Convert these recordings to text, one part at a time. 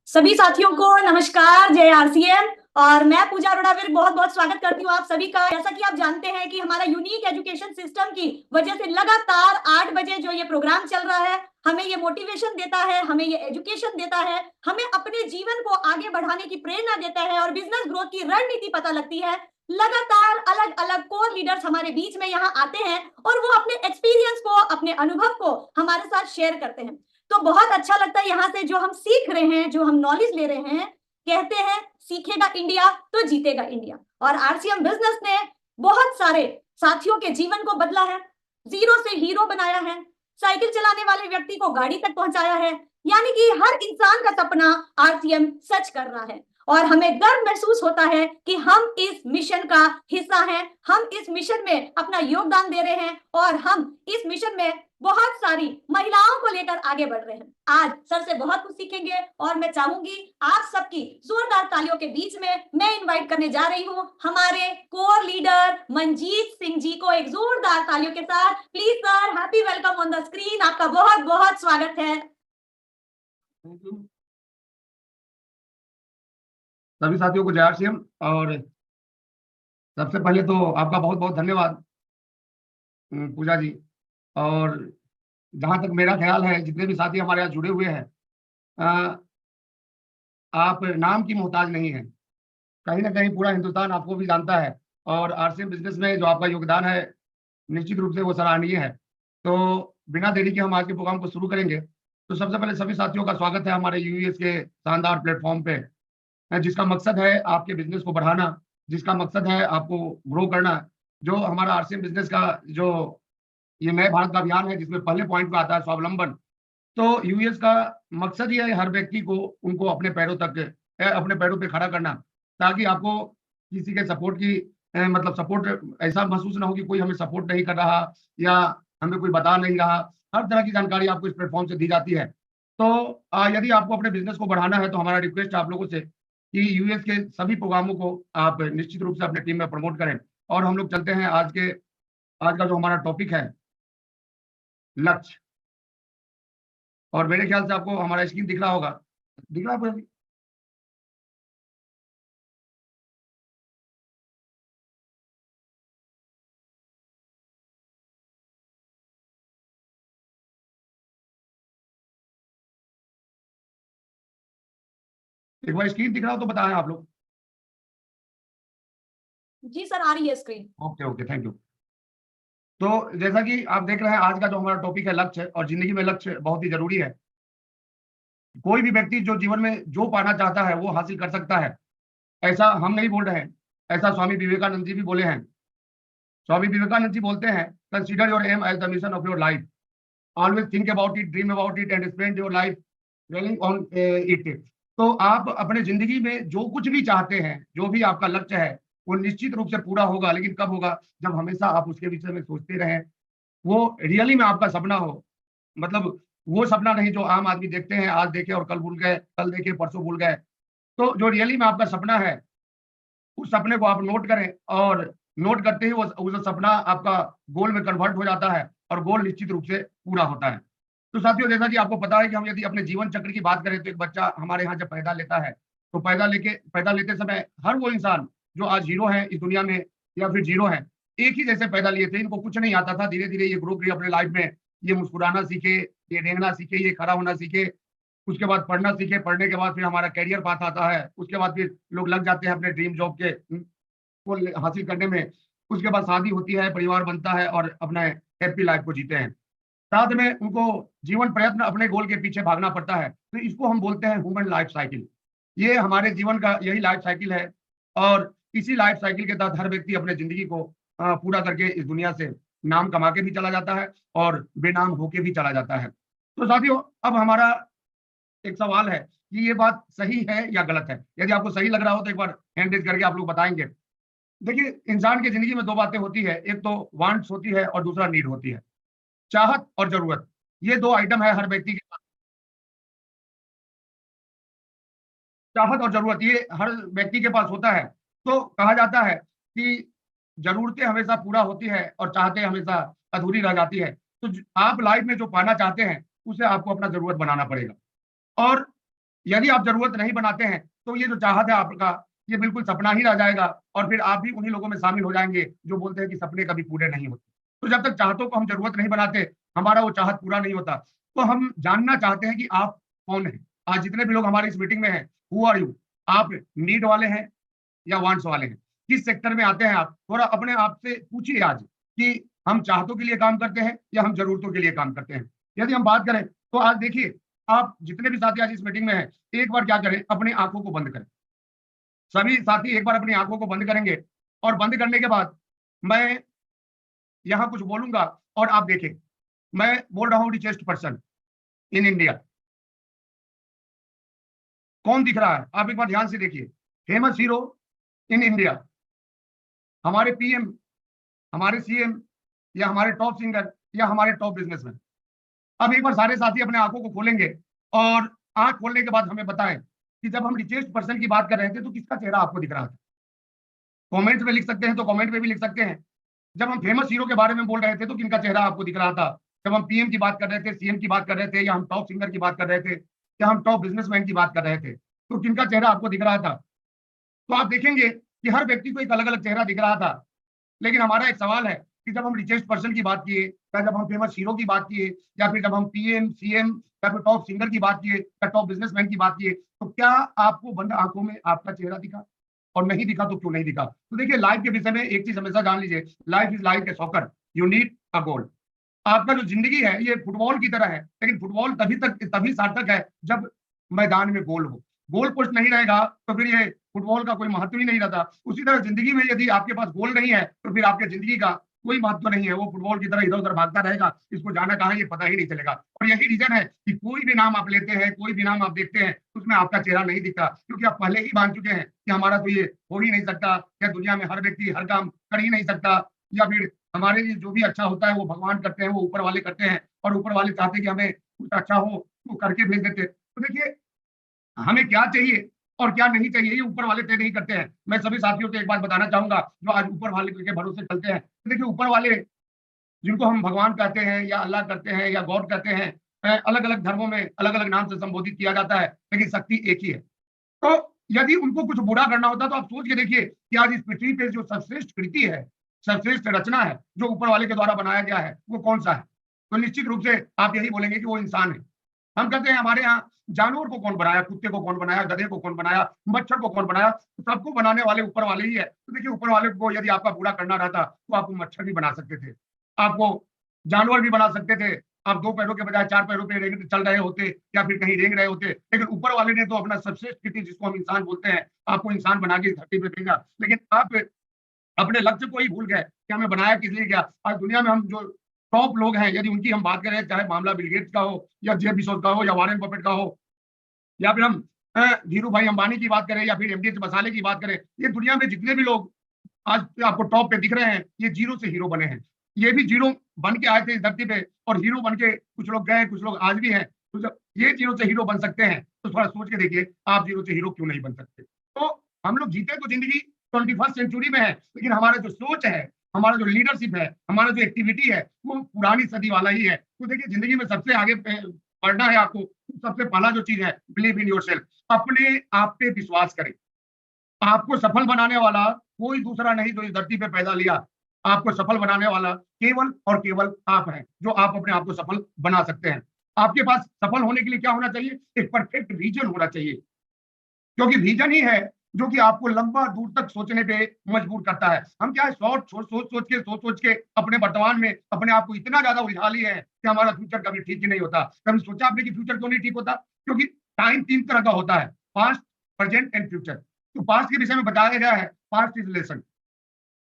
सभी साथियों को नमस्कार, जय आरसीएम। और मैं पूजा अरोड़ा बहुत बहुत स्वागत करती हूँ आप सभी का। जैसा कि आप जानते हैं कि हमारा यूनिक एजुकेशन सिस्टम की वजह से लगातार 8 बजे जो ये प्रोग्राम चल रहा है, हमें ये मोटिवेशन देता है, हमें ये एजुकेशन देता है, हमें अपने जीवन को आगे बढ़ाने की प्रेरणा देता है और बिजनेस ग्रोथ की रणनीति पता लगती है। लगातार अलग अलग कोर लीडर्स हमारे बीच में यहाँ आते हैं और वो अपने एक्सपीरियंस को, अपने अनुभव को हमारे साथ शेयर करते हैं। तो बहुत अच्छा लगता है यहाँ से जो हम सीख रहे हैं, जो हम नॉलेज ले रहे हैं। कहते हैं सीखेगा इंडिया तो जीतेगा इंडिया। और आरसीएम बिजनेस ने बहुत सारे साथियों के जीवन को बदला है, जीरो से हीरो बनाया है, साइकिल चलाने वाले व्यक्ति को गाड़ी तक पहुंचाया है। यानी कि हर इंसान का सपना आरसीएम सच कर रहा है और हमें गर्व महसूस होता है कि हम इस मिशन का हिस्सा हैं, हम इस मिशन में अपना योगदान दे रहे हैं और हम इस मिशन में बहुत सारी महिलाओं को लेकर आगे बढ़ रहे हैं। आज सर से बहुत कुछ सीखेंगे और मैं चाहूंगी आप सबकी जोरदार तालियों के बीच में मैं इनवाइट करने जा रही हूं हमारे कोर लीडर मंजीत सिंह जी को। एक जोरदार तालियों के साथ please sir, happy welcome on the screen. आपका बहुत बहुत स्वागत है। थैंक यू सभी साथियों को, जय आरसीएम। और सबसे पहले तो आपका बहुत बहुत धन्यवाद पूजा जी। और जहां तक मेरा ख्याल है, जितने भी साथी हमारे यहाँ जुड़े हुए हैं, आप नाम की मोहताज नहीं है। कहीं ना कहीं पूरा हिंदुस्तान आपको भी जानता है और आरसीएम बिजनेस में जो आपका योगदान है निश्चित रूप से वो सराहनीय है। तो बिना देरी के हम आज के प्रोग्राम को शुरू करेंगे। तो सबसे पहले सभी साथियों का स्वागत है हमारे यूएस के शानदार प्लेटफॉर्म पे, जिसका मकसद है आपके बिजनेस को बढ़ाना, जिसका मकसद है आपको ग्रो करना। जो हमारा आरसीएम बिजनेस का जो ये नए भारत का अभियान है, जिसमें पहले पॉइंट पे आता है स्वावलंबन। तो यूएस का मकसद ये है हर व्यक्ति को, उनको अपने पैरों तक, अपने पैरों पे खड़ा करना, ताकि आपको किसी के सपोर्ट की मतलब सपोर्ट ऐसा महसूस ना हो कि कोई हमें सपोर्ट नहीं कर रहा या हमें कोई बता नहीं रहा। हर तरह की जानकारी आपको इस प्लेटफॉर्म से दी जाती है। तो यदि आपको अपने बिजनेस को बढ़ाना है तो हमारा रिक्वेस्ट है आप लोगों से कि यूएस के सभी प्रोग्रामों को आप निश्चित रूप से अपने टीम में प्रमोट करें। और हम लोग चलते हैं आज का जो हमारा टॉपिक है, लक्ष्य। और मेरे ख्याल से आपको हमारा स्क्रीन दिख रहा होगा, दिख रहा है पूरा? एक बार स्क्रीन दिख रहा हो तो बताएं आप लोग। जी सर, आ रही है screen. Okay okay, thank you. तो जैसा कि आप देख रहे हैं, आज का जो हमारा टॉपिक है लक्ष्य, और जिंदगी में लक्ष्य बहुत ही जरूरी है। कोई भी व्यक्ति जो जीवन में जो पाना चाहता है वो हासिल कर सकता है, ऐसा हम नहीं बोल रहे हैं, ऐसा स्वामी विवेकानंद जी भी बोले हैं। स्वामी विवेकानंद जी बोलते हैं, consider your aim as the mission of your life, always think about it, dream about it and spend your life running on it. तो आप अपने जिंदगी में जो कुछ भी चाहते हैं, जो भी आपका लक्ष्य है, वो निश्चित रूप से पूरा होगा। लेकिन कब होगा? जब हमेशा आप उसके विषय में सोचते रहें, वो रियली में आपका सपना हो। मतलब वो सपना नहीं जो आम आदमी देखते हैं, आज देखे और कल भूल गए, कल देखे परसों भूल गए। तो जो रियली में आपका सपना है, उस सपने को आप नोट करें, और नोट करते ही वो सपना आपका गोल में कन्वर्ट हो जाता है और गोल निश्चित रूप से पूरा होता है। तो साथियों, जैसा कि आपको पता है कि हम यदि अपने जीवन चक्र की बात करें, तो एक बच्चा हमारे यहाँ जब पैदा लेता है, तो पैदा लेते समय हर वो इंसान जो आज हीरो है इस दुनिया में या फिर जीरो है, एक ही जैसे पैदा लिए थे। इनको कुछ नहीं आता था। धीरे धीरे ये ग्रो किए अपने लाइफ में, ये मुस्कुराना सीखे, ये रेंगना सीखे, ये खड़ा होना सीखे। उसके बाद पढ़ना सीखे, पढ़ने के बाद फिर हमारा कैरियर पाथ आता है। उसके बाद फिर लोग लग जाते हैं अपने ड्रीम जॉब के को हासिल करने में। उसके बाद शादी होती है, परिवार बनता है और अपना हैप्पी लाइफ को जीते हैं। साथ में उनको जीवन प्रयत्न अपने गोल के पीछे भागना पड़ता है। तो इसको हम बोलते हैं ह्यूमन लाइफ साइकिल। ये हमारे जीवन का यही लाइफ साइकिल है। और इसी लाइफ साइकिल के तहत हर व्यक्ति अपने जिंदगी को पूरा करके इस दुनिया से नाम कमा के भी चला जाता है और बेनाम होके भी चला जाता है। तो साथियों, अब हमारा एक सवाल है कि ये बात सही है या गलत है। यदि आपको सही लग रहा हो तो एक बार हैंड रेज करके आप लोग बताएंगे। देखिए, इंसान की जिंदगी में दो बातें होती है, एक तो वांट्स होती है और दूसरा नीड होती है। चाहत और जरूरत, ये दो आइटम है हर व्यक्ति के पास। चाहत और जरूरत ये हर व्यक्ति के पास होता है। तो कहा जाता है कि जरूरतें हमेशा पूरा होती है और चाहतें हमेशा अधूरी रह जाती है। तो आप लाइफ में जो पाना चाहते हैं, उसे आपको अपना जरूरत बनाना पड़ेगा। और यदि आप जरूरत नहीं बनाते हैं तो ये जो चाहत है आपका, ये बिल्कुल सपना ही रह जाएगा और फिर आप भी उन्हीं लोगों में शामिल हो जाएंगे जो बोलते हैं कि सपने कभी पूरे नहीं होते। तो जब तक चाहतों को हम जरूरत नहीं बनाते, हमारा वो चाहत पूरा नहीं होता। तो हम जानना चाहते हैं कि आप कौन हैं। आज जितने भी लोग हमारी इस मीटिंग में हैं, हु आर यू? आप नीड वाले हैं या वांट्स वाले हैं? किस सेक्टर में आते हैं आप? थोड़ा अपने आप से पूछिए आज कि हम चाहतों के लिए काम करते हैं या हम जरूरतों के लिए काम करते हैं। यदि हम बात करें तो आज देखिए, आप जितने भी साथी आज इस मीटिंग में हैं, एक बार क्या करें, अपनी आंखों को बंद करें। सभी साथी एक बार अपनी आंखों को बंद करेंगे और बंद करने के बाद मैं यहां कुछ बोलूंगा और आप देखें। मैं बोल रहा हूं रिचेस्ट पर्सन इन इंडिया। कौन दिख रहा है? आप एक बार ध्यान से देखिए। फेमस हीरो इन इंडिया, हमारे पीएम, हमारे सीएम, या हमारे टॉप सिंगर, या हमारे टॉप बिजनेसमैन। अब एक बार सारे साथी अपने आंखों को खोलेंगे और आंख खोलने के बाद हमें बताएं कि जब हम रिचेस्ट पर्सन की बात कर रहे थे तो किसका चेहरा आपको दिख रहा था। कमेंट में लिख सकते हैं तो कमेंट में भी लिख सकते हैं। जब हम फेमस हीरो के बारे में बोल रहे थे तो किनका चेहरा आपको दिख रहा था? जब हम पीएम की बात कर रहे थे, सीएम की बात कर रहे थे, या हम टॉप सिंगर की बात कर रहे थे, या हम टॉप बिजनेसमैन की बात कर रहे थे, तो किनका चेहरा आपको दिख रहा था? तो आप देखेंगे कि हर व्यक्ति को एक अलग अलग चेहरा दिख रहा था। लेकिन हमारा एक सवाल है कि जब हम रिचेस्ट पर्सन की बात किए, या जब हम फेमस हीरो की बात किए, या फिर जब हम पीएम, सीएम, या फिर टॉप सिंगर की बात किए, या टॉप बिजनेसमैन की बात किए, तो क्या आपको बंद आंखों में आपका चेहरा दिखा? और नहीं दिखा तो क्यों नहीं दिखा? तो देखिए, लाइफ के विषय में एक चीज हमेशा जान लीजिए, life is like a soccer, you need a goal. आपका जो जिंदगी है ये फुटबॉल की तरह है, लेकिन फुटबॉल तभी सार्थक है जब मैदान में गोल हो। गोल पोस्ट नहीं रहेगा तो फिर ये फुटबॉल का कोई महत्व ही नहीं रहता। उसी तरह जिंदगी में यदि आपके पास गोल नहीं है तो फिर आपके जिंदगी का कोई महत्व नहीं है। वो फुटबॉल की तरह इधर उधर भागता रहेगा, इसको जाना कहाँ ये पता ही नहीं चलेगा। और यही रीजन है कि कोई भी नाम आप लेते हैं, कोई भी नाम आप देखते हैं, उसमें आपका चेहरा नहीं दिखता, क्योंकि आप पहले ही मान चुके हैं कि हमारा तो ये हो ही नहीं सकता, या दुनिया में हर व्यक्ति हर काम कर ही नहीं सकता, या फिर हमारे लिए जो भी अच्छा होता है वो भगवान करते हैं, वो ऊपर वाले करते हैं, और ऊपर वाले चाहते हैं कि हमें कुछ अच्छा हो तो करके भेज देते। तो देखिए, हमें क्या चाहिए और क्या नहीं चाहिए ये ऊपर वाले तय नहीं करते हैं। मैं सभी साथियों को एक बात बताना चाहूंगा जो आज ऊपर वाले के भरोसे चलते हैं। तो देखिए, ऊपर वाले जिनको हम भगवान कहते हैं या अल्लाह कहते हैं या गॉड कहते हैं, अलग अलग धर्मों में अलग अलग नाम से संबोधित किया जाता है, लेकिन शक्ति एक ही है। तो यदि उनको कुछ बुरा करना होता तो आप सोच के देखिए कि आज इस पृथ्वी पे जो सर्वश्रेष्ठ कृति है, सर्वश्रेष्ठ रचना है जो ऊपर वाले के द्वारा बनाया गया है, वो कौन सा है? तो निश्चित रूप से आप यही बोलेंगे कि वो इंसान है। हम कहते हैं हमारे यहाँ जानवर को कौन बनाया, कुत्ते को कौन बनाया, गधे को कौन बनाया, मच्छर को कौन बनाया? तो सबको बनाने वाले ऊपर वाले ही है। तो देखिए, ऊपर वाले को यदि आपका बुरा करना रहता तो आपको मच्छर भी बना सकते थे, आपको जानवर भी बना सकते थे, आप 2 पैरों के बजाय 4 पैरों पे चल रहे होते, या फिर कहीं रेंग रहे होते। लेकिन ऊपर वाले ने तो अपना सर्वश्रेष्ठ कृति, जिसको हम इंसान बोलते हैं, आपको इंसान बना के धरती पे भेजा। लेकिन आप अपने लक्ष्य को ही भूल गए कि हमें बनाया किस लिए गया। आज दुनिया में हम जो टॉप लोग हैं, यदि उनकी हम बात करें, चाहे मामला बिल गेट्स का हो, या जेफ बेजोस का हो, या वॉरेन बफेट का हो, या फिर हम धीरू भाई अंबानी की बात करें, या फिर एमडी मसाले की बात करें, ये दुनिया में जितने भी लोग आज आपको टॉप पे दिख रहे हैं, ये जीरो से हीरो बने हैं। ये भी जीरो बन के आए थे इस धरती पे, और हीरो बन के कुछ लोग गए, कुछ लोग आज भी हैं। तो जब ये जीरो से हीरो बन सकते हैं तो थोड़ा सोच के देखिए, आप जीरो से हीरो क्यों नहीं बन सकते? तो हम लोग जीते तो जिंदगी 21st सेंचुरी में है, लेकिन हमारा जो सोच है, हमारा जो लीडरशिप है, हमारा जो एक्टिविटी है, वो पुरानी सदी वाला ही है। तो देखिए, जिंदगी में सबसे आगे बढ़ना है आपको, तो सबसे पहला जो चीज है, बिलीव इन योरसेल्फ। अपने आप पे विश्वास करें। आपको सफल बनाने वाला कोई दूसरा नहीं जो इस धरती पे पैदा लिया। आपको सफल बनाने वाला केवल और केवल आप हैं, जो आप अपने आप को सफल बना सकते हैं। आपके पास सफल होने के लिए क्या होना चाहिए? एक परफेक्ट विजन होना चाहिए, क्योंकि विजन ही है जो कि आपको लंबा दूर तक सोचने पे मजबूर करता है। हम क्या है, सोच के अपने वर्तमान में अपने आप को इतना ज्यादा उलझा लिए हैं कि हमारा फ्यूचर कभी ठीक ही नहीं होता। कभी सोचा आपने कि फ्यूचर क्यों नहीं ठीक होता? क्योंकि टाइम 3 तरह का होता है, पास्ट, प्रेजेंट एंड फ्यूचर। तो पास्ट के विषय में बताया गया है, पास्ट इज लेसन।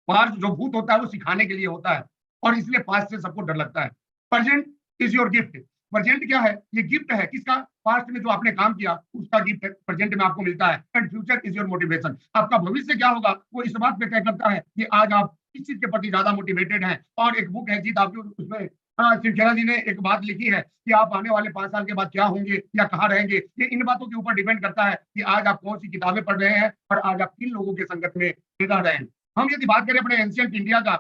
पास्ट जो भूत होता है वो सिखाने के लिए होता है, और इसलिए पास्ट से सबको डर लगता है। Present is your gift. Present क्या है? ये गिफ्ट है किसका? पास्ट में जो आपने काम किया उसका गिफ्ट प्रेजेंट में आपको मिलता है। And future is your motivation. आपका भविष्य क्या होगा वो इस बात पे तय करता है कि आज आप किस चीज के प्रति ज्यादा मोटिवेटेड हैं। और एक बुक है जीत आपकी, उसमें सिंखेरा जी ने एक बात लिखी है कि आप आने वाले 5 साल के बाद क्या होंगे या कहाँ रहेंगे। ये इन बातों के ऊपर डिपेंड करता है कि आज आप कौन सी किताबें पढ़ रहे हैं और आज आप किन लोगों के संगत में रह रहे हैं। हम यदि बात करें अपने एंशिएंट इंडिया का,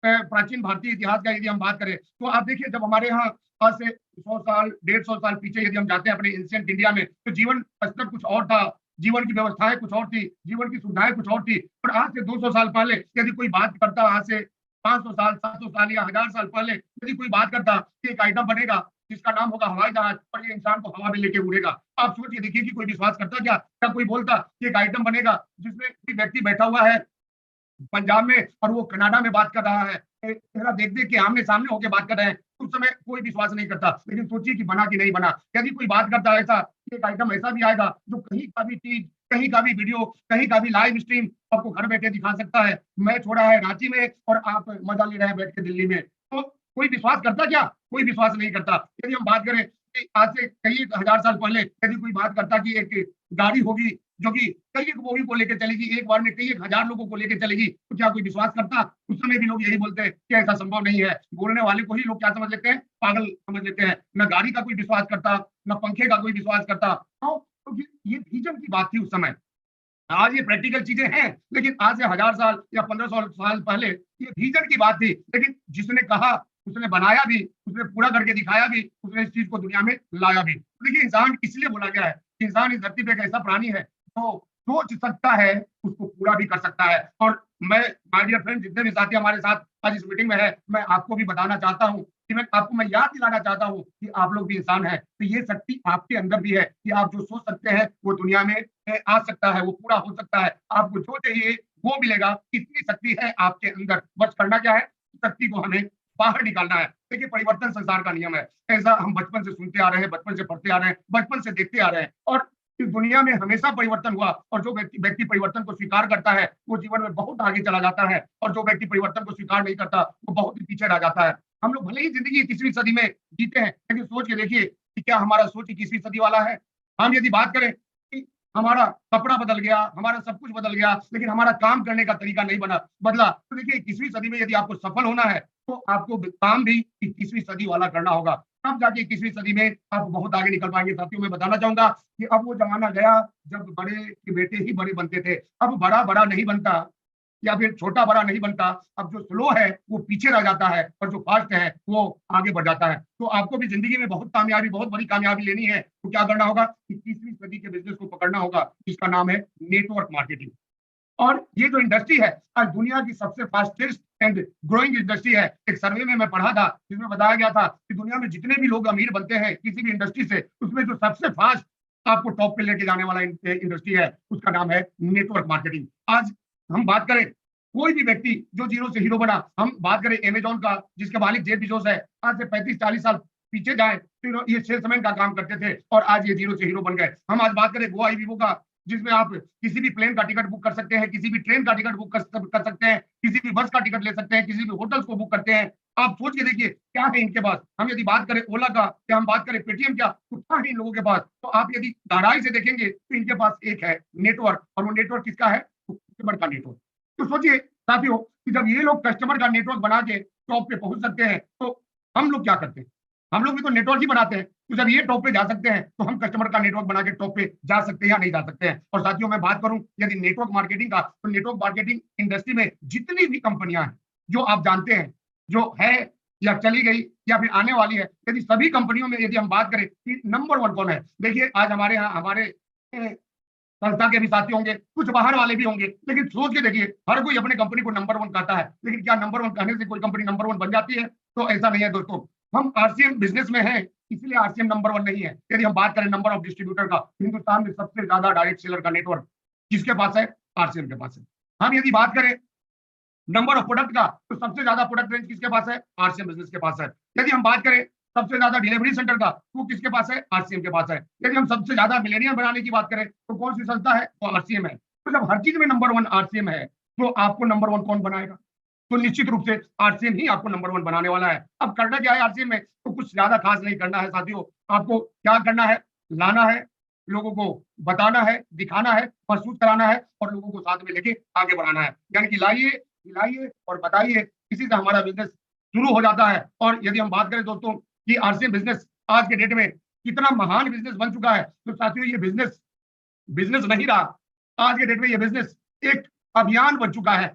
प्राचीन भारतीय इतिहास का यदि हम बात करें तो आप देखिए, जब हमारे यहाँ आज से 100 साल 150 साल पीछे यदि हम जाते हैं अपने एंशिएंट इंडिया में, तो जीवन स्तर कुछ और था, जीवन की व्यवस्थाएं कुछ और थी, जीवन की सुविधाएं कुछ और थी। और आज से 200 साल पहले यदि कोई बात करता, आज से 500 साल 700 साल या 1000 साल पहले यदि कोई बात करता कि एक आइटम बनेगा जिसका नाम होगा हवाई जहाज और ये इंसान को हवा में लेके उड़ेगा, आप सोच के देखिए कि कोई विश्वास करता क्या कोई बोलता कि एक आइटम बनेगा जिसमें कोई व्यक्ति बैठा हुआ है पंजाब में और वो कनाडा में बात कर रहा है, चेहरा देख देख के आमने सामने होकर बात कर रहे हैं, उस समय कोई विश्वास नहीं करता। लेकिन सोचिए कि बना कि नहीं बना। यदि कोई बात करता है ऐसा, एक आइटम ऐसा भी आएगा जो कहीं का भी चीज, कहीं का भी वीडियो, कहीं का भी लाइव स्ट्रीम आपको घर बैठे दिखा सकता है। मैच हो रहा है रांची में और आप मजा ले रहे हैं बैठ के दिल्ली में, तो कोई विश्वास करता क्या? कोई विश्वास नहीं करता। यदि हम बात करें कि आज से कई हजार साल पहले यदि कोई बात करता कि एक गाड़ी होगी जो कि कई एक बोगी को लेकर चलेगी, एक बार में कई 1000 लोगों को लेकर चलेगी, तो क्या कोई विश्वास करता? उस समय भी लोग यही बोलते हैं कि ऐसा संभव नहीं है। बोलने वाले को ही लोग क्या समझ लेते हैं? पागल समझ लेते हैं। न गाड़ी का कोई विश्वास करता, न पंखे का कोई विश्वास करता। तो ये विजन की बात थी उस समय। आज ये प्रैक्टिकल चीजें हैं, लेकिन आज से 1000 साल या 1500 साल पहले ये विजन की बात थी। लेकिन जिसने कहा उसने बनाया भी, उसने पूरा करके दिखाया भी, उसने इस चीज को दुनिया में लाया भी। तो देखिए, इंसान इसलिए बोला गया है कि इंसान इस धरती पे एक ऐसा प्राणी है जो सोच सकता है, उसको पूरा भी कर सकता है। और मैं, माय डियर फ्रेंड, जितने भी साथी हमारे साथ आज इस मीटिंग में है, मैं आपको भी बताना चाहता हूँ कि मैं याद दिलाना चाहता हूँ कि आप लोग भी इंसान हैं, तो ये शक्ति आपके अंदर भी है कि आप जो सोच सकते हैं वो दुनिया में आ सकता है, वो पूरा हो सकता है। आपको जो चाहिए वो मिलेगा। इतनी शक्ति है आपके अंदर, बस करना क्या है? शक्ति को हमें बाहर निकालना है। देखिए, परिवर्तन संसार का नियम है। ऐसा हम बचपन से सुनते आ रहे हैं, बचपन से पढ़ते आ रहे हैं, बचपन से देखते आ रहे हैं, और इस दुनिया में हमेशा परिवर्तन हुआ। और जो व्यक्ति परिवर्तन को स्वीकार करता है वो जीवन में बहुत आगे चला जाता है, और जो व्यक्ति परिवर्तन को स्वीकार नहीं करता वो बहुत ही पीछे रह जाता है। हम लोग भले ही जिंदगी 21वीं सदी में जीते हैं, लेकिन सोच के देखिए कि क्या हमारा सोच 21वीं सदी वाला है? हम यदि बात करें कि हमारा कपड़ा बदल गया, हमारा सब कुछ बदल गया, लेकिन हमारा काम करने का तरीका नहीं बदला, तो देखिए 21वीं सदी में यदि आपको सफल होना है तो आपको काम भी 21वीं सदी वाला करना होगा। तब जाके 21वीं सदी में आप बहुत आगे निकल पाएंगे। साथियों, मैं बताना चाहूंगा कि अब वो जमाना गया जब बड़े के बेटे ही बड़े बनते थे। अब बड़ा बड़ा नहीं बनता या फिर छोटा बड़ा नहीं बनता। अब जो स्लो है वो पीछे रह जाता है और जो फास्ट है वो आगे बढ़ जाता है। तो आपको भी जिंदगी में बहुत कामयाबी, बहुत बड़ी कामयाबी लेनी है, तो क्या करना होगा? 21वीं सदी के बिजनेस को पकड़ना होगा, जिसका नाम है नेटवर्क मार्केटिंग। और ये जो इंडस्ट्री है आज दुनिया की सबसे फास्टेस्ट एंड ग्रोइंग इंडस्ट्री है। एक सर्वे में मैं पढ़ा था जिसमें बताया गया था कि दुनिया में जितने भी लोग अमीर बनते हैं किसी भी इंडस्ट्री से, उसमें जो सबसे फास्ट आपको टॉप पे लेके जाने वाला इंडस्ट्री है उसका नाम है नेटवर्क मार्केटिंग। आज हम बात करें कोई भी व्यक्ति जो जीरो से हीरो बना, हम बात करें अमेजॉन का जिसके मालिक जेफ बेजोस है, आज से 35-40 साल पीछे जाए तो ये सेल्समैन का काम करते थे और आज ये जीरो से हीरो बन गए। हम आज बात करें गोवा वीवो का, जिसमें आप किसी भी प्लेन का टिकट बुक कर सकते हैं, किसी भी ट्रेन का टिकट बुक कर सकते हैं, किसी भी बस का टिकट ले सकते हैं, किसी भी होटल्स को बुक करते हैं। आप सोच के देखिए क्या है इनके पास। हम यदि बात करें ओला का या हम बात करें पेटीएम का, तो क्या है इन लोगों के पास? तो आप यदि गहराई से देखेंगे तो इनके पास एक है नेटवर्क, और वो नेटवर्क किसका है? कस्टमर का नेटवर्क। तो सोचिए साथियों कि जब ये लोग कस्टमर का नेटवर्क बना के टॉप पे पहुंच सकते हैं, तो हम लोग क्या करते हैं? हम लोग भी तो नेटवर्क ही बनाते हैं। तो जब ये टॉप पे जा सकते हैं तो हम कस्टमर का नेटवर्क बना के टॉप पे जा सकते हैं या नहीं जा सकते हैं? और साथियों, मैं बात करूं यदि नेटवर्क मार्केटिंग का, तो नेटवर्क मार्केटिंग इंडस्ट्री में जितनी भी कंपनियां हैं जो आप जानते हैं, जो है या चली गई या फिर आने वाली है, यदि सभी कंपनियों में यदि हम बात करें कि नंबर 1 कौन है? देखिए, आज हमारे यहाँ हमारे संस्था के भी साथी होंगे, कुछ बाहर वाले भी होंगे, लेकिन सोच के देखिए हर कोई अपने कंपनी को नंबर 1 कहता है, लेकिन क्या नंबर 1 कहने से कोई कंपनी नंबर 1 बन जाती है? तो ऐसा नहीं है दोस्तों। हम आरसीएम बिजनेस में हैं, इसलिए आरसीएम नंबर 1 नहीं है। यदि हम बात करें नंबर ऑफ डिस्ट्रीब्यूटर का, हिंदुस्तान में सबसे ज्यादा डायरेक्ट सेलर का नेटवर्क किसके पास है? आरसीएम के पास है। हम यदि बात करें नंबर ऑफ प्रोडक्ट का, तो सबसे ज्यादा प्रोडक्ट रेंज किसके पास है? आरसीएम बिजनेस के पास है। यदि हम बात करें सबसे ज्यादा डिलीवरी सेंटर का, वो किसके पास है? आरसीएम के पास है। यदि हम सबसे ज्यादा मिलेनियम बनाने की बात करें तो कौन सी संस्था है? वो आरसीएम है। तो जब हर चीज में नंबर 1 आरसीएम है, तो आपको नंबर 1 कौन बनाएगा? तो निश्चित रूप से आरसीएम ही आपको नंबर 1 बनाने वाला है। अब करना क्या है आरसीएम में? तो कुछ ज्यादा खास नहीं करना है साथियों। आपको क्या करना है? लाना है, लोगों को बताना है, दिखाना है, महसूस कराना है और लोगों को साथ में लेके आगे बढ़ाना है। यानी कि लाइए, खिलाइए और बताइए, इसी से हमारा बिजनेस शुरू हो जाता है। और यदि हम बात करें दोस्तों कि आरसीएम बिजनेस आज के डेट में कितना महान बिजनेस बन चुका है, तो साथियों ये बिजनेस नहीं रहा। आज के डेट में ये बिजनेस एक अभियान बन चुका है।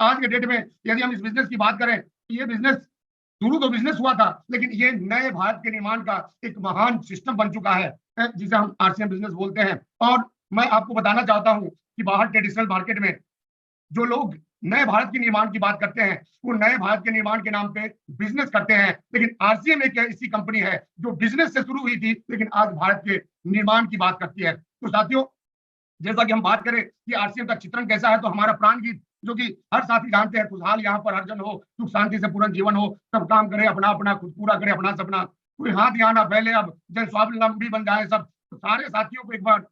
आज के डेट में यदि हम इस बिजनेस की बात करें, ये बिजनेस शुरू तो बिजनेस हुआ था, लेकिन ये नए भारत के निर्माण का एक महान सिस्टम बन चुका है, जिसे हम आरसीएम बिजनेस बोलते हैं। और मैं आपको बताना चाहता हूं कि बाहर ट्रेडिशनल मार्केट में जो लोग नए भारत के निर्माण की बात करते हैं, वो नए भारत के निर्माण के नाम पे बिजनेस करते हैं, लेकिन आरसीएम एक ऐसी कंपनी है जो बिजनेस से शुरू हुई थी, लेकिन आज भारत के निर्माण की बात करती है। तो साथियों, जैसा कि हम बात करें कि आरसीएम का चित्रण कैसा है, तो हमारा प्राण गीत जो कि हर साथी जानते हैं, खुशहाल यहाँ पर हर जन हो, सुख शांति से पूर्ण जीवन हो, सब काम करे अपना अपना, खुद पूरा करे अपना सपना, कोई हाथ यहाँ ना फैले, अब जन स्वावलंबी बन जाए सब। तो सारे साथियों को एक बार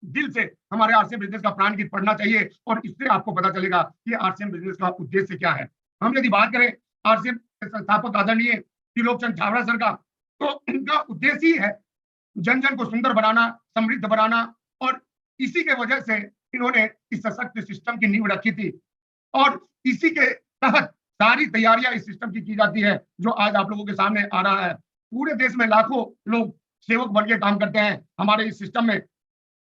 दिल से हमारे आरसीएम बिजनेस का प्राण गीत पढ़ना चाहिए, और इससे आपको पता चलेगा कि आरसीएम बिजनेस का उद्देश्य क्या है। हम यदि बात करें आरसीएम के संस्थापक आदरणीय त्रिलोक चंद छाबड़ा सर का, तो इनका उद्देश्य ही है जन जन को सुंदर बनाना, समृद्ध बनाना, और इसी के वजह से इन्होंने इस सशक्त सिस्टम की नींव रखी थी, और इसी के तहत सारी तैयारियां इस सिस्टम की जाती है जो आज आप लोगों के सामने आ रहा है। पूरे देश में लाखों लोग सेवक बन के काम करते हैं हमारे इस सिस्टम में,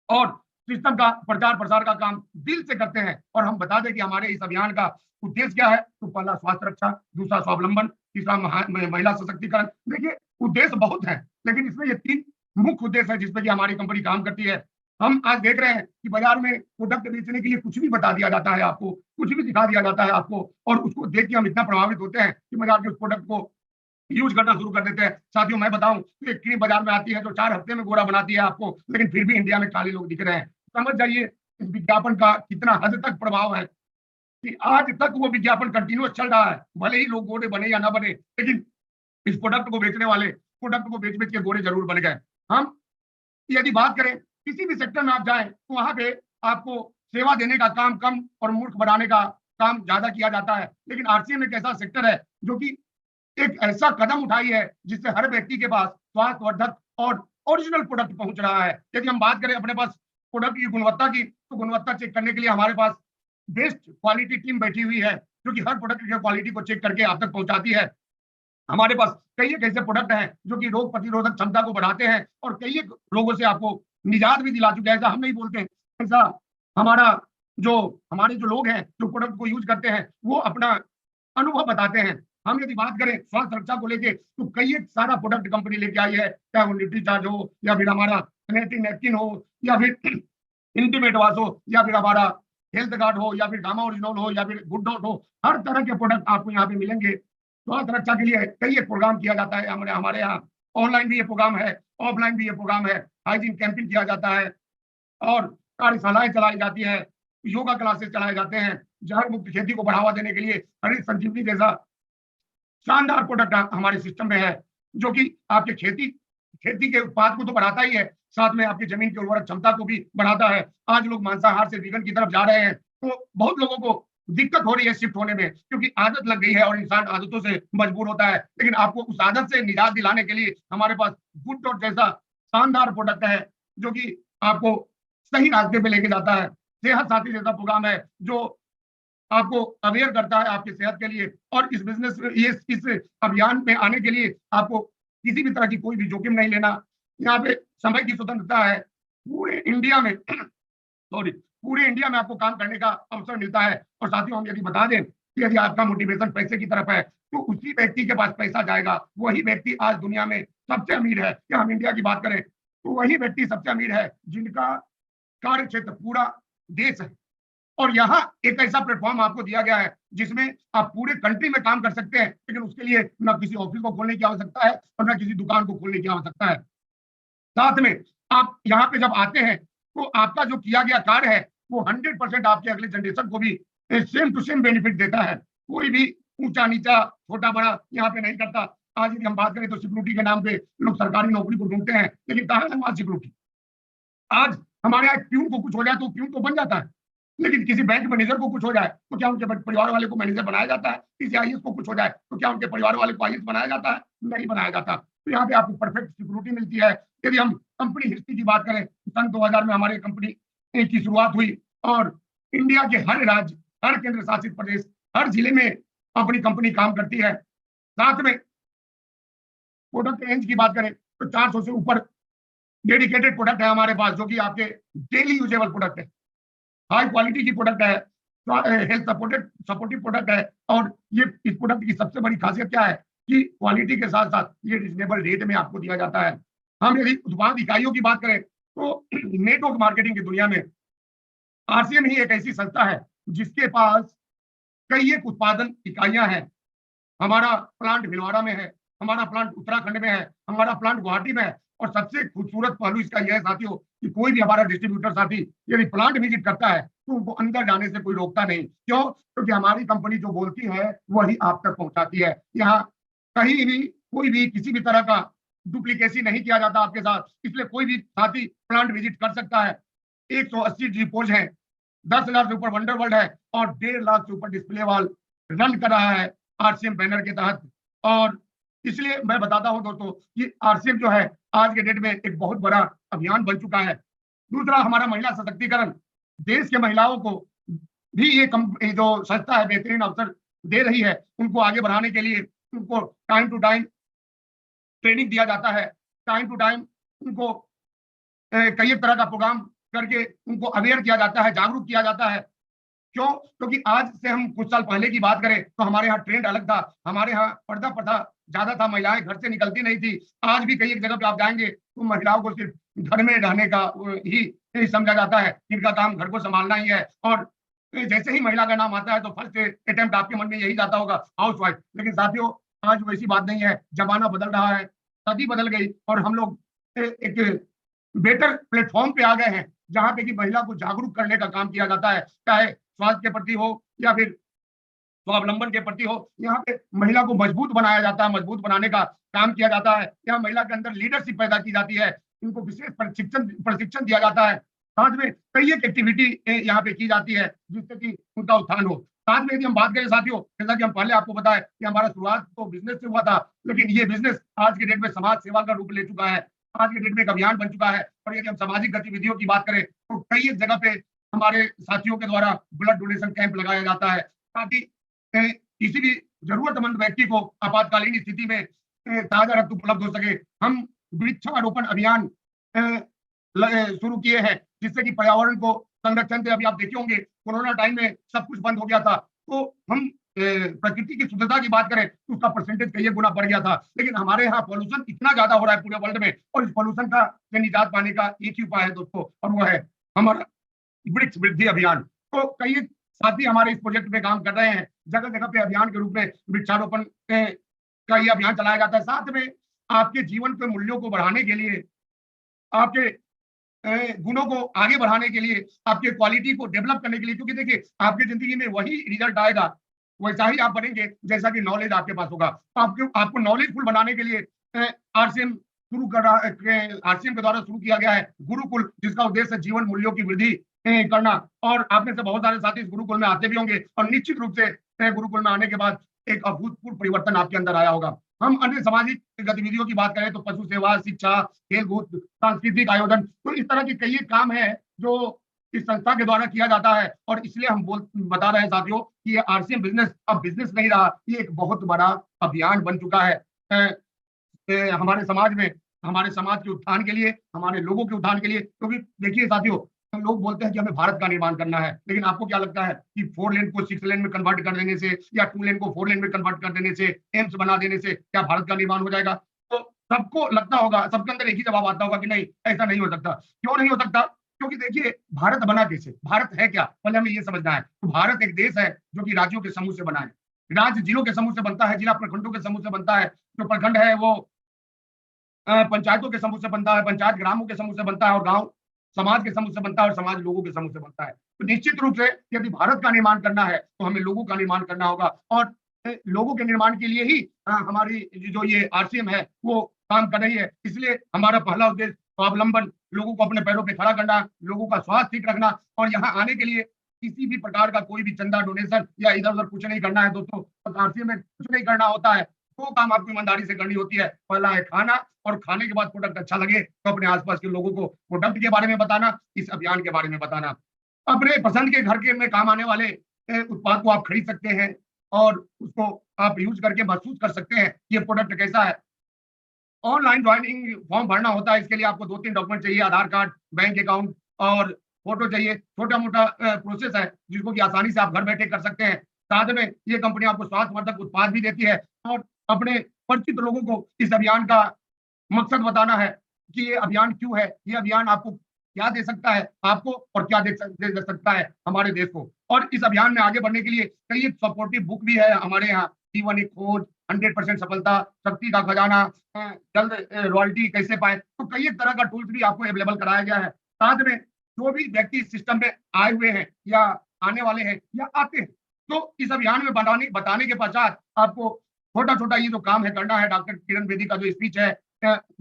और सिस्टम का प्रचार प्रसार का काम दिल से करते हैं। और हम बता दें कि हमारे इस अभियान का उद्देश्य क्या है, तो पहला स्वास्थ्य रक्षा, दूसरा स्वावलंबन, तीसरा महिला सशक्तिकरण। देखिए, उद्देश्य बहुत है, लेकिन इसमें ये 3 मुख्य उद्देश्य है जिसपे कि हमारी कंपनी काम करती है। हम आज देख रहे हैं कि बाजार में प्रोडक्ट बेचने के लिए कुछ भी बता दिया जाता है आपको, कुछ भी दिखा दिया जाता है आपको, और उसको देख के हम इतना प्रभावित होते हैं कि बाजार के उस प्रोडक्ट को यूज करना शुरू कर देते हैं। साथियों, मैं बताऊं, एक क्रीम बाजार में आती है जो 4 हफ्ते में गोरा बनाती है आपको, लेकिन फिर भी इंडिया में काले लोग दिख रहे हैं। समझ जाइए इस विज्ञापन का कितना हद तक प्रभाव है, कि आज तक वो विज्ञापन कंटिन्यूअस चल रहा है, भले ही लोग गोरे बने या ना बने, लेकिन इस प्रोडक्ट को बेचने वाले प्रोडक्ट को बेच बेच के गोरे जरूर बन गए। हम यदि बात करें, किसी भी सेक्टर में आप जाएं तो वहां पे आपको सेवा देने का काम कम और मूर्ख बनाने का काम ज्यादा किया जाता है, लेकिन आरसीएम एक ऐसा सेक्टर है जो कि एक ऐसा कदम उठाई है जिससे हर व्यक्ति के पास स्वास्थ्यवर्धक और ओरिजिनल प्रोडक्ट पहुंच रहा है। यदि हम बात करें अपने पास प्रोडक्ट की गुणवत्ता की, तो गुणवत्ता चेक करने के लिए हमारे पास बेस्ट क्वालिटी टीम बैठी हुई है, जो कि हर प्रोडक्ट की क्वालिटी को चेक करके आप तक पहुंचाती है। हमारे पास कई एक ऐसे प्रोडक्ट हैं जो कि रोग प्रतिरोधक क्षमता को बढ़ाते हैं, और कई एक रोगों से आपको निजात भी दिला चुके हैं। ऐसा हम नहीं बोलते हैं, ऐसा हमारे जो लोग हैं जो प्रोडक्ट को यूज करते हैं, वो अपना अनुभव बताते हैं। हम यदि बात करें स्वास्थ्य रक्षा को लेके, तो कई एक सारा प्रोडक्ट कंपनी लेके आई है, चाहे वो न्यूट्री चार्ज हो, या फिर हमारा सैनिटरी नैपकिन हो, या फिर इंटीमेट वाश हो, या फिर हमारा हेल्थ गार्ड हो, या फिर गामा ओरिजिनल हो, या फिर गुड डॉट हो। हर तरह के प्रोडक्ट आपको यहाँ पे मिलेंगे। स्वास्थ्य रक्षा के लिए कई एक प्रोग्राम किया जाता है हमारे यहाँ। ऑनलाइन भी ये प्रोग्राम है, ऑफलाइन भी ये प्रोग्राम है। हाइजीन कैंपिंग किया जाता है, और कार्यशालाएं चलाई जाती है, योगा क्लासेस चलाए जाते हैं। जहर मुक्त खेती को बढ़ावा देने के लिए हरित संजीवनी जैसा शानदार प्रोडक्ट हमारे सिस्टम में है, जो कि आपके खेती के उत्पाद को तो बढ़ाता ही है, साथ में आपकी जमीन की उर्वरक क्षमता को भी बढ़ाता है। आज लोग मांसाहार से वीगन की तरफ जा रहे हैं, तो बहुत लोगों को दिक्कत हो रही है शिफ्ट होने में, क्योंकि आदत लग गई है और इंसान आदतों से मजबूर होता है। लेकिन आपको उस आदत से निजात दिलाने के लिए हमारे पास गुड डॉट जैसा शानदार प्रोडक्ट है, जो कि आपको सही रास्ते पे लेके जाता है। सेहत साथी जैसा प्रोग्राम है जो आपको अवेयर करता है आपकी सेहत के लिए। और इस बिजनेस इस अभियान में आने के लिए आपको किसी भी तरह की कोई भी जोखिम नहीं लेना। यहाँ पे समय की स्वतंत्रता है। पूरे इंडिया में पूरे इंडिया में आपको काम करने का अवसर मिलता है। और साथियों, हम यदि बता दें कि यदि आपका मोटिवेशन पैसे की तरफ है, तो उसी व्यक्ति के पास पैसा जाएगा। वही व्यक्ति आज दुनिया में सबसे अमीर है। क्या हम इंडिया की बात करें, तो वही व्यक्ति सबसे अमीर है जिनका कार्य क्षेत्र पूरा देश है। और यहाँ एक ऐसा प्लेटफॉर्म आपको दिया गया है जिसमें आप पूरे कंट्री में काम कर सकते हैं, लेकिन उसके लिए न किसी ऑफिस को खोलने की आवश्यकता है और न किसी दुकान को खोलने की आवश्यकता है। साथ में आप यहाँ पे जब आते हैं, तो आपका जो किया गया कार्य है वो 100% आपके अगले जनरेशन को भी सेम टू सेम बेनिफिट देता है। कोई भी ऊंचा नीचा छोटा बड़ा यहाँ पे नहीं करता। आज यदि हम बात करें तो सिक्योरिटी के नाम पे लोग सरकारी नौकरी को ढूंढते हैं, लेकिन कहाँ है वहां सिक्योरिटी? आज हमारे यहाँ प्यून को कुछ हो जाए तो प्यून तो बन जाता है, लेकिन किसी बैंक मैनेजर को कुछ हो जाए तो क्या उनके परिवार वाले को मैनेजर बनाया जाता है? किसी आईएएस को कुछ हो जाए तो क्या उनके परिवार वाले को आईएएस बनाया जाता है? नहीं बनाया जाता। तो यहाँ पे आपको परफेक्ट सिक्योरिटी मिलती है। यदि हम कंपनी हिस्ट्री की बात करें, सन 2000 में हमारी कंपनी की शुरुआत हुई, और इंडिया के हर राज्य, हर केंद्र शासित प्रदेश, हर जिले में अपनी कंपनी काम करती है। साथ में प्रोडक्ट रेंज की बात करें तो 400 से ऊपर डेडिकेटेड प्रोडक्ट है हमारे पास, जो कि आपके डेली यूजेबल प्रोडक्ट है, हाई क्वालिटी की प्रोडक्ट है। हेल्थ सपोर्टिव प्रोडक्ट है। और ये इस प्रोडक्ट की सबसे बड़ी खासियत क्या है कि क्वालिटी के साथ साथ ये रिजनेबल रेट में आपको दिया जाता है। हम यदि उत्पाद इकाइयों की बात करें तो नेटवर्क मार्केटिंग की दुनिया में आरसीएम ही एक ऐसी संस्था है जिसके पास कई एक उत्पादन इकाइयां हैं। हमारा प्लांट भिलवाड़ा में है, हमारा प्लांट उत्तराखंड में है, हमारा प्लांट गुवाहाटी में है। और सबसे खूबसूरत पहलू इसका यह है साथियों कि कोई भी हमारा डिस्ट्रीब्यूटर साथी यदि प्लांट विजिट करता है तो उनको अंदर जाने से कोई रोकता नहीं। क्यों? क्योंकि हमारी कंपनी जो बोलती है वही आप तक पहुंचाती है। यहाँ कहीं भी कोई भी किसी भी तरह का डुप्लीकेसी नहीं किया जाता आपके साथ, इसलिए कोई भी साथी प्लांट विजिट कर सकता है। 180 डिपोज है, 10,000 से ऊपर वंडर वर्ल्ड है और 1.5 लाख से ऊपर डिस्प्ले वॉल रन कर रहा है आरसीएम बैनर के तहत। और इसलिए मैं बताता हूं दोस्तों कि आरसीएम जो है आज के डेट में एक बहुत बड़ा अभियान बन चुका है। दूसरा, हमारा महिला सशक्तिकरण, देश के महिलाओं को भी ये जो संस्था है बेहतरीन अवसर दे रही है। उनको आगे बढ़ाने के लिए उनको टाइम टू टाइम ट्रेनिंग दिया जाता है, टाइम टू टाइम उनको कई तरह का प्रोग्राम करके उनको अवेयर किया जाता है, जागरूक किया जाता है। क्यों? क्योंकि आज से हम कुछ साल पहले की बात करें तो हमारे यहाँ ट्रेंड अलग था, हमारे यहाँ पर्दा प्रथा ज्यादा था, महिलाएं घर से निकलती नहीं थी। आज भी कई एक जगह पे आप जाएंगे तो महिलाओं को सिर्फ घर में रहने का ही समझा जाता है, इनका काम घर को संभालना ही है। और जैसे ही महिला का नाम आता है तो फर्स्ट अटेम्प्ट आपके मन में यही जाता होगा, हाउस वाइफ। लेकिन साथियों आज वैसी बात नहीं है, जमाना बदल रहा है, सदी बदल गई और हम लोग एक बेटर प्लेटफॉर्म पे आ गए हैं जहां पे कि महिला को जागरूक करने का काम किया जाता है, चाहे स्वास्थ्य के प्रति हो या फिर स्वावलंबन के प्रति हो। यहाँ पे महिला को मजबूत बनाया जाता है, मजबूत बनाने का काम किया जाता है। यहाँ महिला के अंदर लीडरशिप पैदा की जाती है, इनको विशेष प्रशिक्षण दिया जाता है। साथ में कई एक एक्टिविटी यहाँ पे की जाती है जिससे कि उनका उत्थान हो। साथ में यदि हम बात करें साथियों, जैसा कि हम पहले आपको बताया कि हमारा शुरुआत तो बिजनेस से हुआ था, लेकिन ये बिजनेस आज के डेट में समाज सेवा का रूप ले चुका है, आज के डेट में एक अभियान बन चुका है। और यदि हम सामाजिक गतिविधियों की बात करें तो कई एक जगह पे हमारे साथियों के द्वारा ब्लड डोनेशन कैंप लगाया जाता है, ताकि किसी भी जरूरतमंद व्यक्ति को आपातकालीन स्थिति में ताजा रक्त उपलब्ध हो सके। हम वृक्षारोपण अभियान शुरू किए हैं जिससे कि पर्यावरण को संरक्षण से, अभी आप देखे होंगे कोरोना टाइम में सब कुछ बंद हो गया था, तो हम प्रकृति की शुद्धता की बात करें तो उसका परसेंटेज कई गुना बढ़ गया था। लेकिन हमारे यहाँ पॉल्यूशन इतना ज्यादा हो रहा है पूरे वर्ल्ड में, और इस पॉल्यूशन का निजात पाने का एक ही उपाय है दोस्तों, और वो है हमारा वृक्ष वृद्धि अभियान। तो कई साथी हमारे इस प्रोजेक्ट पे काम कर रहे हैं, जगह जगह पे अभियान के रूप में वृक्षारोपण का ये अभियान चलाया जाता है। साथ में आपके जीवन के मूल्यों को बढ़ाने के लिए, आपके गुणों को आगे बढ़ाने के लिए, आपके क्वालिटी को डेवलप करने के लिए, क्योंकि देखिए आपकी जिंदगी में वही रिजल्ट आएगा, वैसा ही आप बनेंगे जैसा कि नॉलेज आपके पास होगा। तो आपको नॉलेजफुल बनाने के लिए आरसीएम शुरू कर रहा है, आरसीएम के द्वारा शुरू किया गया है गुरुकुल, जिसका उद्देश्य है जीवन मूल्यों की वृद्धि करना। और आप में से बहुत सारे साथी इस गुरुकुल में आते भी होंगे और निश्चित रूप से गुरुकुल में आने के बाद एक अभूतपूर्व परिवर्तन आपके अंदर आया होगा। हम अन्य सामाजिक गतिविधियों की बात करें तो पशु सेवा, शिक्षा, खेलकूद, सांस्कृतिक आयोजन, तो इस तरह के कई काम है जो इस संस्था के द्वारा किया जाता है। और इसलिए हम बता रहे हैं साथियों कि ये आरसीएम बिजनेस अब बिजनेस नहीं रहा, ये एक बहुत बड़ा अभियान बन चुका है हमारे समाज में, हमारे समाज के उत्थान के लिए, हमारे लोगों के उत्थान के लिए। क्योंकि देखिए साथियों, हम लोग बोलते हैं कि हमें भारत का निर्माण करना है, लेकिन आपको क्या लगता है कि 4 लेन को 6 लेन में कन्वर्ट कर देने से या 2 लेन को 4 लेन में कन्वर्ट कर देने से, एम्स बना देने से क्या भारत का निर्माण हो जाएगा? तो सबको लगता होगा, सबके अंदर एक ही जवाब आता होगा कि नहीं, ऐसा नहीं हो सकता। क्यों नहीं हो सकता? क्योंकि देखिए भारत बना कैसे, भारत है क्या, पहले हमें ये समझना है। तो भारत एक देश है जो कि राज्यों के समूह से बना है, राज्य जिलों के समूह से बनता है, जिला प्रखंडों के समूह से बनता है, जो प्रखंड है वो पंचायतों के समूह से बनता है, पंचायत ग्रामों के समूह से बनता है, और गांव समाज के समूह से बनता है, और समाज लोगों के समूह से बनता है। तो निश्चित रूप से यदि भारत का निर्माण करना है तो हमें लोगों का निर्माण करना होगा, और लोगों के निर्माण के लिए ही हमारी जो ये आरसीएम है वो काम कर रही है। इसलिए हमारा पहला उद्देश्य स्वावलंबन, लोगों को अपने पैरों पे खड़ा करना, लोगों का स्वास्थ्य ठीक रखना, और यहाँ आने के लिए किसी भी प्रकार का कोई भी चंदा, डोनेशन या इधर उधर कुछ नहीं करना है दोस्तों। आरसीएम में कुछ नहीं करना होता है, दो काम आपको ईमानदारी से करनी होती है। पहला है खाना, और खाने के बाद प्रोडक्ट अच्छा लगे तो अपने आसपास के लोगों को प्रोडक्ट के बारे में बताना, इस अभियान के बारे में बताना। अपने पसंद के घर के में काम आने वाले उत्पाद को आप खरीद सकते हैं और उसको आप यूज करके महसूस कर सकते हैं ये प्रोडक्ट कैसा है। ऑनलाइन ज्वाइनिंग फॉर्म भरना होता है, इसके लिए आपको 2-3 डॉक्यूमेंट चाहिए, आधार कार्ड, बैंक अकाउंट और फोटो चाहिए, छोटा मोटा प्रोसेस है जिसको कि आसानी से आप घर बैठे कर सकते हैं। साथ में ये कंपनी आपको स्वास्थ्यवर्धक उत्पाद भी देती है और अपने परिचित लोगों को इस अभियान का मकसद बताना है कि ये अभियान क्यों है, ये अभियान आपको क्या दे सकता है आपको और क्या दे सकता है हमारे देश को। और इस अभियान में आगे बढ़ने के लिए कई सपोर्टिव बुक भी है हमारे यहाँ। जीवन एक खोज, 100% सफलता, शक्ति का खजाना, जल्द रॉयल्टी कैसे पाए, तो कई तरह का टूल्स भी आपको अवेलेबल कराया गया है। साथ में जो भी व्यक्ति इस सिस्टम में आए हुए हैं या आने वाले हैं या आते हैं, तो इस अभियान में बताने के पश्चात आपको छोटा छोटा ये जो काम है करना है। डॉक्टर किरण बेदी का जो स्पीच है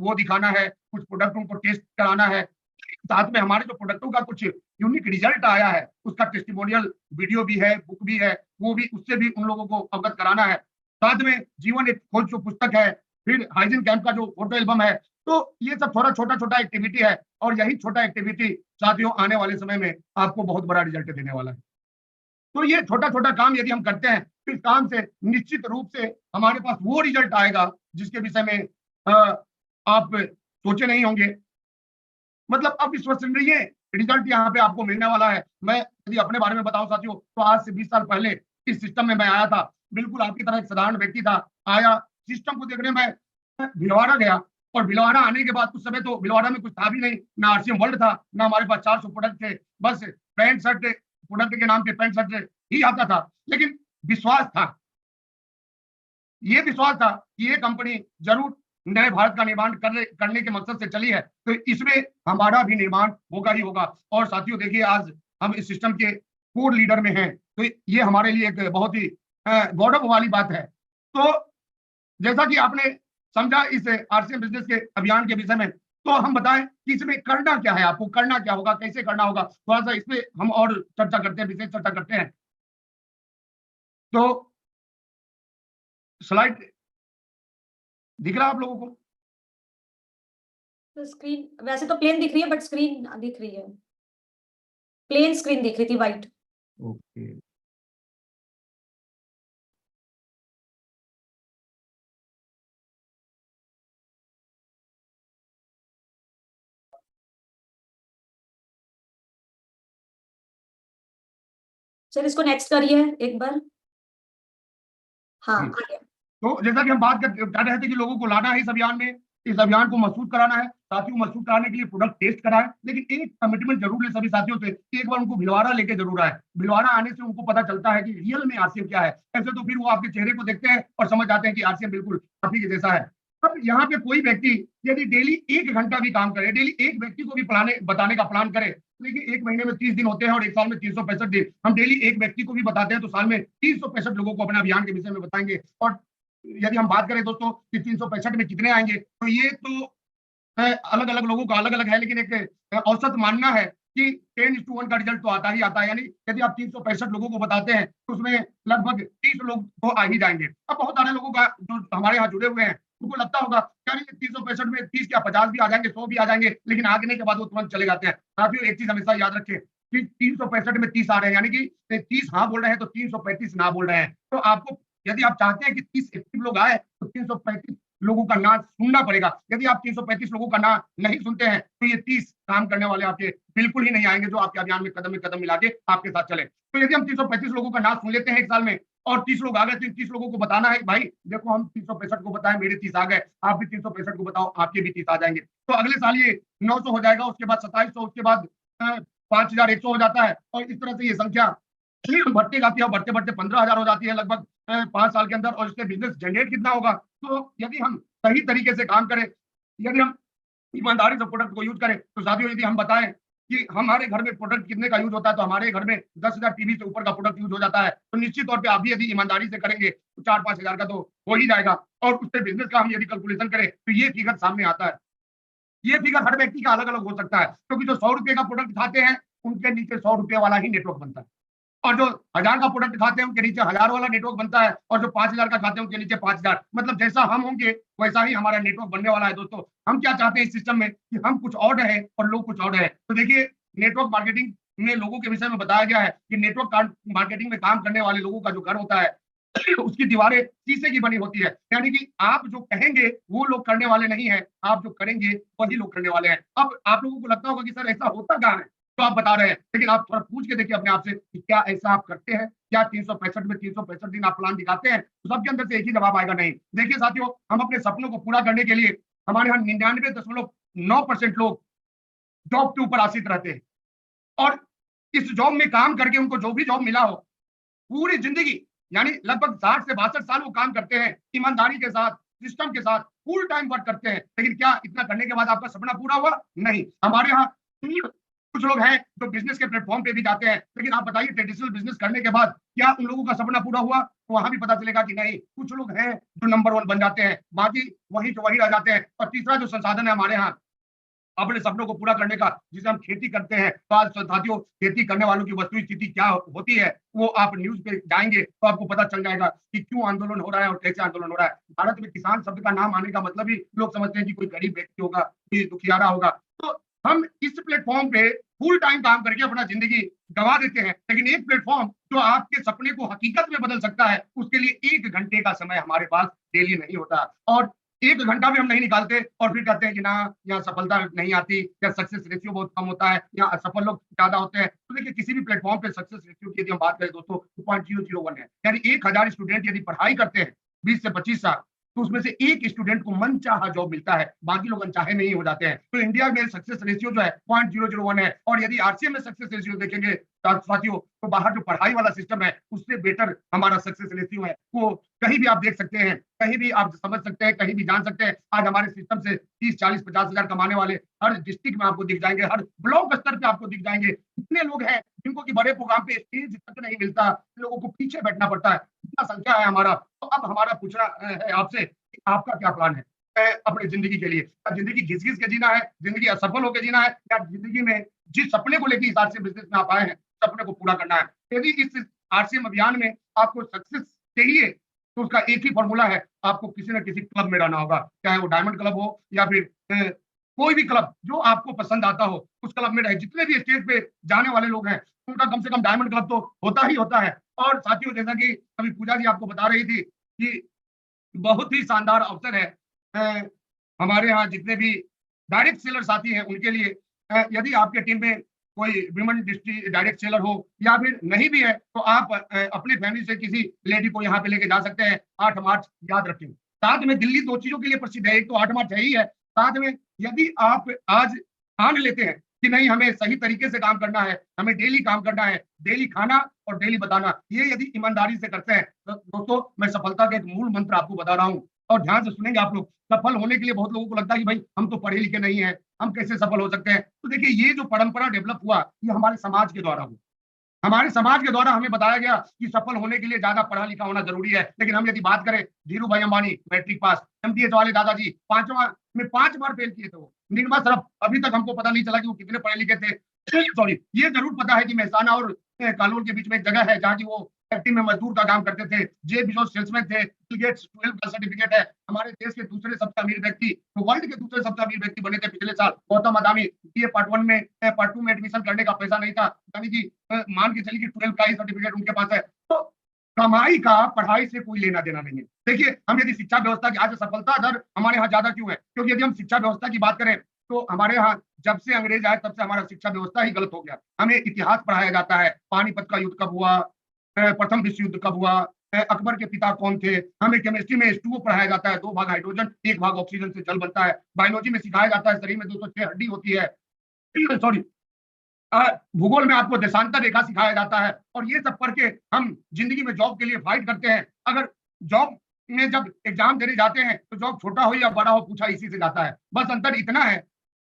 वो दिखाना है, कुछ प्रोडक्टों को टेस्ट कराना है। साथ में हमारे जो प्रोडक्टों का कुछ यूनिक रिजल्ट आया है उसका टेस्टिमोनियल वीडियो भी है, बुक भी है, वो भी उससे भी उन लोगों को अवगत कराना है। साथ में जीवन एक खोज जो पुस्तक है, फिर हाइजीन कैंप का जो फोटो एल्बम है, तो ये सब थोड़ा छोटा छोटा एक्टिविटी है और यही छोटा एक्टिविटी साथियों आने वाले समय में आपको बहुत बड़ा रिजल्ट देने वाला है। तो ये छोटा छोटा काम यदि हम करते हैं तो इस काम से निश्चित रूप से हमारे पास वो रिजल्ट आएगा जिसके विषय में आप सोचे नहीं होंगे। मतलब अब विश्वसनीय रिजल्ट यहाँ पे आपको मिलने वाला है। मैं यदि अपने बारे में बताऊं साथियों, तो आज से 20 साल पहले इस सिस्टम में मैं आया था। बिल्कुल आपकी तरह एक साधारण व्यक्ति था। आया, सिस्टम को देखने में भिलवाड़ा गया और भिलवाड़ा आने के बाद उस समय तो भिलवाड़ा में कुछ था भी नहीं, ना आरसीएम वर्ल्ड था, ना हमारे पास 400 प्रोडक्ट थे। बस पैंट शर्ट, प्रोडक्ट के नाम पे पैंट शर्ट ही आता था, लेकिन विश्वास था, ये विश्वास था कि ये कंपनी जरूर नए भारत का निर्माण करने के मकसद से चली है, तो इसमें हमारा भी निर्माण होगा ही होगा। और साथियों देखिए, आज हम इस सिस्टम के कोर लीडर में हैं, तो ये हमारे लिए एक बहुत ही गौरव वाली बात है। तो जैसा कि आपने समझा इस आरसीएम बिजनेस के अभियान के विषय में, तो हम बताएं कि इसमें करना क्या है, आपको करना क्या होगा, कैसे करना होगा, थोड़ा सा इसमें हम और चर्चा करते हैं, विशेष चर्चा करते हैं। तो स्लाइड दिख रहा है आप लोगों को? तो स्क्रीन वैसे तो प्लेन दिख रही है, बट स्क्रीन दिख रही है, प्लेन स्क्रीन दिख रही थी, व्हाइट। ओके, चल इसको नेक्स्ट करिए एक बार। हाँ, आ गया। तो जैसा कि हम बात कर रहे थे कि लोगों को लाना है इस अभियान में, इस अभियान को महसूस कराना है। साथियों महसूस कराने के लिए प्रोडक्ट टेस्ट कराएं, लेकिन एक कमिटमेंट जरूर ले सभी साथियों से कि एक बार उनको भिलवाड़ा लेके जरूर आए। भिलवाड़ा आने से उनको पता चलता है कि रियल में आरसीएम क्या है। ऐसे तो फिर वो आपके चेहरे को देखते हैं और समझ जाते हैं कि आरसीएम बिल्कुल आप ही के जैसा है। अब यहाँ पे कोई व्यक्ति यदि डेली 1 घंटा भी काम करे, डेली एक व्यक्ति को भी बताने का प्लान करे, देखिए 1 महीने में 30 दिन होते हैं और 1 साल में 365 दिन। हम डेली एक व्यक्ति को भी बताते हैं तो साल में 365 लोगों को अपने अभियान के विषय में बताएंगे। और यदि हम बात करें दोस्तों कि 365 में कितने आएंगे, तो ये तो अलग अलग लोगों का अलग अलग है, लेकिन एक औसत मानना है कि 10:1 का रिजल्ट तो आता ही आता है। यानी यदि आप 365 लोगों को बताते हैं तो उसमें लगभग 30 लोग तो आ ही जाएंगे। अब बहुत सारे लोगों का जो हमारे यहाँ जुड़े हुए हैं उनको लगता होगा यार 365 में 30 क्या 50 भी आ जाएंगे, 100 भी आ जाएंगे, लेकिन आगे के बाद वो तुरंत चले जाते हैं। साथियों एक चीज हमेशा याद रखें कि 365 में 30 आ रहे हैं, यानी कि 30 हाँ बोल रहे हैं तो 335 ना बोल रहे हैं। तो आपको यदि आप चाहते हैं कि 30 एक्टिव लोग आए तो 335 लोगों का नाम सुनना पड़ेगा। यदि आप 335 लोगों का नाम नहीं सुनते हैं तो ये 30 काम करने वाले आपके बिल्कुल ही नहीं आएंगे जो आपके अभियान में कदम मिला के आपके साथ चले। तो यदि हम 335 लोगों का नाम सुन लेते हैं 1 साल में और 30 लोग आ गए, तो 30 लोगों को बताना है भाई देखो हम 365 को बताएं, मेरे 30 आ गए, आप भी 365 को बताओ, आपके भी 30 आ जाएंगे। तो अगले साल ये 900 हो जाएगा, उसके बाद 2700, उसके बाद 5100 हो जाता है और इस तरह से ये संख्या बढ़ती जाती है। बढ़ते बढ़ते 15,000 हो जाती है लगभग 5 साल के अंदर। और इससे बिजनेस जनरेट कितना होगा, तो यदि हम सही तरीके से काम करें, यदि हम ईमानदारी से प्रोडक्ट को यूज करें, तो साथियों यदि हम बताएं कि हमारे घर में प्रोडक्ट कितने का यूज होता है, तो हमारे घर में 10,000 टीवी से ऊपर का प्रोडक्ट यूज हो जाता है। तो निश्चित तौर पे आप भी यदि ईमानदारी से करेंगे तो 4-5 हजार का तो हो ही जाएगा। और उससे बिजनेस का हम यदि कैलकुलेशन करें तो ये फिगर सामने आता है। ये फिगर हर व्यक्ति का अलग अलग हो सकता है, क्योंकि जो 100 रुपए का प्रोडक्ट खाते हैं उनके नीचे 100 रुपए वाला ही नेटवर्क बनता है, और जो 1000 का प्रोडक्ट खाते हैं उनके नीचे 1000 वाला नेटवर्क बनता है, और जो 5000 का खाते हैं उनके नीचे 5000। मतलब जैसा हम होंगे वैसा ही हमारा नेटवर्क बनने वाला है। दोस्तों हम क्या चाहते हैं इस सिस्टम में कि हम कुछ और रहे और लोग कुछ और रहे। तो देखिए नेटवर्क मार्केटिंग में लोगों के विषय में बताया गया है कि नेटवर्क मार्केटिंग में काम करने वाले लोगों का जो घर होता है उसकी दीवारें शीशे की बनी होती है। यानी कि आप जो कहेंगे वो लोग करने वाले नहीं है, आप जो करेंगे वही लोग करने वाले हैं। अब आप लोगों को लगता होगा कि सर ऐसा होता कहाँ है, जो आप बता रहे हैं, लेकिन आप थोड़ा पूछ के देखिए अपने आप से कि क्या ऐसा आप करते हैं? क्या 365 में 365 दिन आप प्लान दिखाते हैं? तो सबके अंदर से एक ही जवाब आएगा, नहीं। देखिए साथियों, हम अपने सपनों को पूरा करने के लिए हमारे यहाँ 99.9% लोग जॉब के ऊपर आश्रित रहते हैं, और इस जॉब में काम करके उनको जो भी जॉब मिला हो, पूरी जिंदगी यानी लगभग 60 से 62 साल वो काम करते हैं, ईमानदारी के साथ, सिस्टम के साथ, फुल टाइम वर्क करते हैं। लेकिन क्या इतना करने के बाद आपका सपना पूरा हुआ? नहीं। हमारे यहाँ कुछ लोग हैं जो बिजनेस के प्लेटफॉर्म पे भी जाते हैं, लेकिन आप बताइए ट्रेडिशनल बिजनेस करने के बाद क्या उन लोगों का सपना पूरा हुआ? तो वहां भी पता चलेगा कि नहीं। कुछ लोग हैं जो नंबर 1 बन जाते हैं, बाकी वही जो वही रह जाते हैं। और तीसरा जो संसाधन है हमारे यहाँ अपने सपनों को पूरा करने का, जिसे हम खेती करते हैं, तो आज साथियों खेती करने वालों की वस्तुस्थिति स्थिति क्या होती है, वो आप न्यूज पे जाएंगे तो आपको पता चल जाएगा कि क्यों आंदोलन हो रहा है और कैसे आंदोलन हो रहा है। भारत में किसान शब्द का नाम आने का मतलब ही लोग समझते हैं कि कोई गरीब व्यक्ति होगा, कोई दुखियारा होगा। तो हम इस प्लेटफॉर्म पे फुल टाइम काम करके अपना जिंदगी गंवा देते हैं, लेकिन एक प्लेटफॉर्म जो आपके सपने को हकीकत में बदल सकता है, उसके लिए 1 घंटे का समय हमारे पास डेली नहीं होता। और 1 घंटा भी हम नहीं निकालते और फिर कहते हैं कि ना यहाँ सफलता नहीं आती, या सक्सेस रेशियो बहुत कम होता है, या असफल लोग ज्यादा होते हैं। तो देखिए किसी भी प्लेटफॉर्म पे सक्सेस रेशियो की यदि हम बात करें दोस्तों, 2.001 है। यानी 1000 स्टूडेंट यदि पढ़ाई करते हैं 20 से 25 साल, तो उसमें से एक स्टूडेंट को मनचाहा जॉब मिलता है, बाकी लोग अनचाहे नहीं हो जाते हैं। तो इंडिया में सक्सेस रेशियो जो है 0.001 है। और यदि आरसीएम में सक्सेस रेशियो देखेंगे साथियों, तो बाहर जो पढ़ाई वाला सिस्टम है उससे बेटर हमारा सक्सेस रेशियो है। वो कहीं भी आप देख सकते हैं, कहीं भी आप समझ सकते हैं, कहीं भी जान सकते हैं। आज हमारे सिस्टम से 30, 40, 50 हजार कमाने वाले हर डिस्ट्रिक्ट में आपको दिख जाएंगे, हर ब्लॉक स्तर पे आपको दिख जाएंगे। कितने लोग हैं जिनको कि बड़े प्रोग्राम पे स्टेज तक नहीं मिलता, लोगों को पीछे बैठना पड़ता है, कितना संख्या है हमारा। तो अब हमारा पूछना है आपसे कि आपका क्या प्लान है अपनी जिंदगी के लिए? क्या जिंदगी घिस घिस के जीना है, जिंदगी असफल होकर जीना है, या जिंदगी में जिस सपने को लेकर इस आरसीएम बिजनेस में आप आए हैं सपने को पूरा करना है? यदि इस आरसीएम अभियान में आपको सक्सेस चाहिए तो उसका एक ही फॉर्मूला है, आपको किसी न किसी क्लब में रहना होगा, चाहे वो डायमंड क्लब हो या फिर कोई भी क्लब जो आपको पसंद आता हो, उस क्लब में रहे। जितने भी स्टेज पे जाने वाले लोग हैं उनका कम से कम डायमंड क्लब तो होता ही होता है। और साथियों जैसा कि अभी पूजा जी आपको बता रही थी कि बहुत ही शानदार अवसर है हमारे यहाँ जितने भी डायरेक्ट सेलर साथी हैं उनके लिए। यदि आपके टीम में कोई विमेन डिस्ट्रिक्ट डायरेक्ट सेलर हो या फिर नहीं भी है, तो आप अपने फैमिली से किसी लेडी को यहाँ पे लेके जा सकते हैं। 8 मार्च याद रखें। साथ में दिल्ली 2 चीजों के लिए प्रसिद्ध है, एक तो 8 मार्च है ही है, साथ में यदि आप आज ठान लेते हैं कि नहीं हमें सही तरीके से काम करना है, हमें डेली काम करना है, डेली खाना और डेली बताना, ये यदि ईमानदारी से करते हैं तो दोस्तों मैं सफलता का एक मूल मंत्र आपको बता रहा हूँ और ध्यान से सुनेंगे आप लोग। सफल होने के लिए बहुत लोगों को लगता है कि भाई हम तो पढ़े लिखे नहीं है, हम कैसे सफल हो सकते हैं? तो देखिए ये जो परंपरा डेवलप हुआ ये हमारे समाज के द्वारा हुआ। हमारे समाज के द्वारा हमें बताया गया कि सफल होने के लिए ज्यादा पढ़ा लिखा होना जरूरी है। लेकिन हम यदि बात करें, धीरू भाई अंबानी मैट्रिक पास, एमटीएस वाले दादाजी 5 बार फेल किए थे वो, निर्मा सरफ अभी तक हमको पता नहीं चला कि वो कितने पढ़े लिखे थे। सॉरी, ये जरूर पता है कि मेहसाना और कानून के बीच में एक जगह है जहाँ की वो फैक्ट्री में मजदूर का काम करते थे। जे बिजोस सेल्समैन थे। बिल गेट्स 12 का सर्टिफिकेट है। हमारे देश के दूसरे सबसे अमीर व्यक्ति, तो वर्ल्ड के दूसरे सबसे अमीर व्यक्ति बने थे पिछले साल गौतम अदानी। बीए पार्ट 1 में पार्ट 2 में एडमिशन करने का पैसा नहीं था, यानी कि मान के चलिए कि 12 का ही सर्टिफिकेट उनके पास है। तो कमाई का पढ़ाई से कोई लेना देना नहीं है। देखिए हम यदि शिक्षा व्यवस्था की आज सफलता दर हमारे यहाँ ज्यादा क्यों है? क्योंकि यदि हम शिक्षा व्यवस्था की बात करें तो हमारे यहाँ जब से अंग्रेज आए तब से हमारा शिक्षा व्यवस्था ही गलत हो गया। हमें इतिहास पढ़ाया जाता है, पानीपत का युद्ध कब हुआ, प्रथम विश्व युद्ध कब हुआ, अकबर के पिता कौन थे। हमें केमिस्ट्री में H2O पढ़ाया जाता है, 2 भाग हाइड्रोजन 1 भाग ऑक्सीजन से जल बनता है। बायोलॉजी में सिखाया जाता है शरीर में 206 हड्डी होती है। सॉरी, भूगोल में आपको देशांतर रेखा सिखाया जाता है। और ये सब पढ़ के हम जिंदगी में जॉब के लिए फाइट करते हैं। अगर जॉब में जब एग्जाम देने जाते हैं तो जॉब छोटा हो या बड़ा हो पूछा इसी से जाता है। बस अंतर इतना है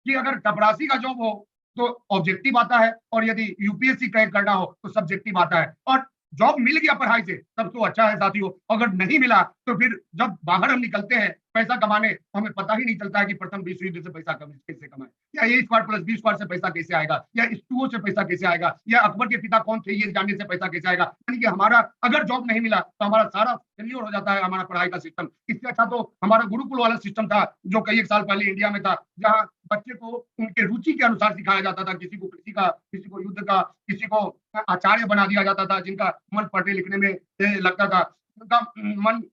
कि अगर चपरासी का जॉब हो तो ऑब्जेक्टिव आता है, और यदि यूपीएससी क्रैक करना हो तो सब्जेक्टिव आता है। और जॉब मिल गया पढ़ाई से तब तो अच्छा है साथियों, अगर नहीं मिला तो फिर जब बाहर हम निकलते हैं पैसा कमाने तो हमें पता ही नहीं चलता है कि प्रथम विश्व युद्ध से पैसा कैसे कमाए, या ए स्क्वायर प्लस बी स्क्वायर से पैसा कैसे आएगा, या H2O से पैसा कैसे आएगा, या अकबर के पिता कौन थे ये जानने से पैसा कैसे आएगा। यानी कि हमारा अगर जॉब नहीं मिला तो हमारा सारा फेल्योर हो जाता है हमारा पढ़ाई का सिस्टम। इससे अच्छा तो हमारा गुरुकुल वाला सिस्टम था जो कई एक साल पहले इंडिया में था, जहाँ बच्चे को उनके रुचि के अनुसार सिखाया जाता था। किसी को कृषि का, किसी को युद्ध का, किसी को आचार्य बना दिया जाता था, जिनका मन पढ़ने लिखने में लगता था, उनका मन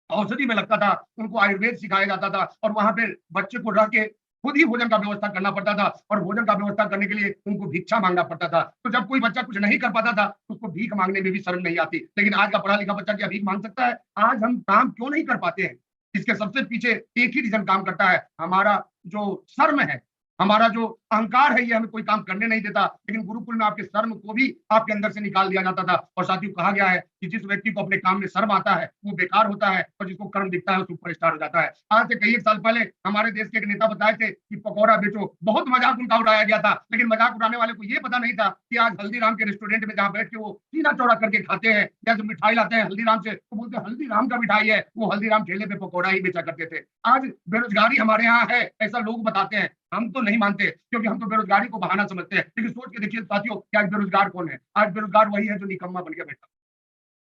औषधि में लगता था, उनको आयुर्वेद सिखाया जाता था। और वहां पे बच्चे को रह के खुद ही भोजन का व्यवस्था करना पड़ता था, और भोजन का व्यवस्था करने के लिए उनको भिक्षा मांगना पड़ता था। तो जब कोई बच्चा कुछ नहीं कर पाता था, उसको भीख मांगने में भी शर्म नहीं आती। लेकिन आज का पढ़ा लिखा बच्चा क्या भीख मांग सकता है? आज हम काम क्यों नहीं कर पाते हैं? इसके सबसे पीछे एक ही रीजन काम करता है, हमारा जो शर्म है, हमारा जो अहंकार है, ये हमें कोई काम करने नहीं देता। लेकिन गुरुकुल में आपके शर्म को भी आपके अंदर से निकाल दिया जाता था। और साथियों, कहा गया है कि जिस व्यक्ति को अपने काम में शर्म आता है वो बेकार होता है, और जिसको कर्म दिखता है वो सुपरस्टार हो जाता है। आज से कई एक साल पहले हमारे देश के एक नेता बताए थे कि पकौड़ा बेचो, बहुत मजाक उनका उड़ाया गया था। लेकिन मजाक उड़ाने वाले को ये पता नहीं था कि आज हल्दीराम के रेस्टोरेंट में जहाँ बैठ के वो सीना चौड़ा करके खाते हैं, या जो मिठाई लाते हैं हल्दीराम से, तो बोलते हैं हल्दीराम का मिठाई है, वो हल्दीराम ठेले पे पकौड़ा ही बेचा करते थे। आज बेरोजगारी हमारे यहाँ है, ऐसा लोग बताते हैं, हम तो नहीं मानते, क्योंकि हम तो बेरोजगारी को बहाना समझते हैं। लेकिन सोच के देखिए साथियों कि आज बेरोजगार कौन है? आज बेरोजगार वही है जो निकम्मा बन के बैठा।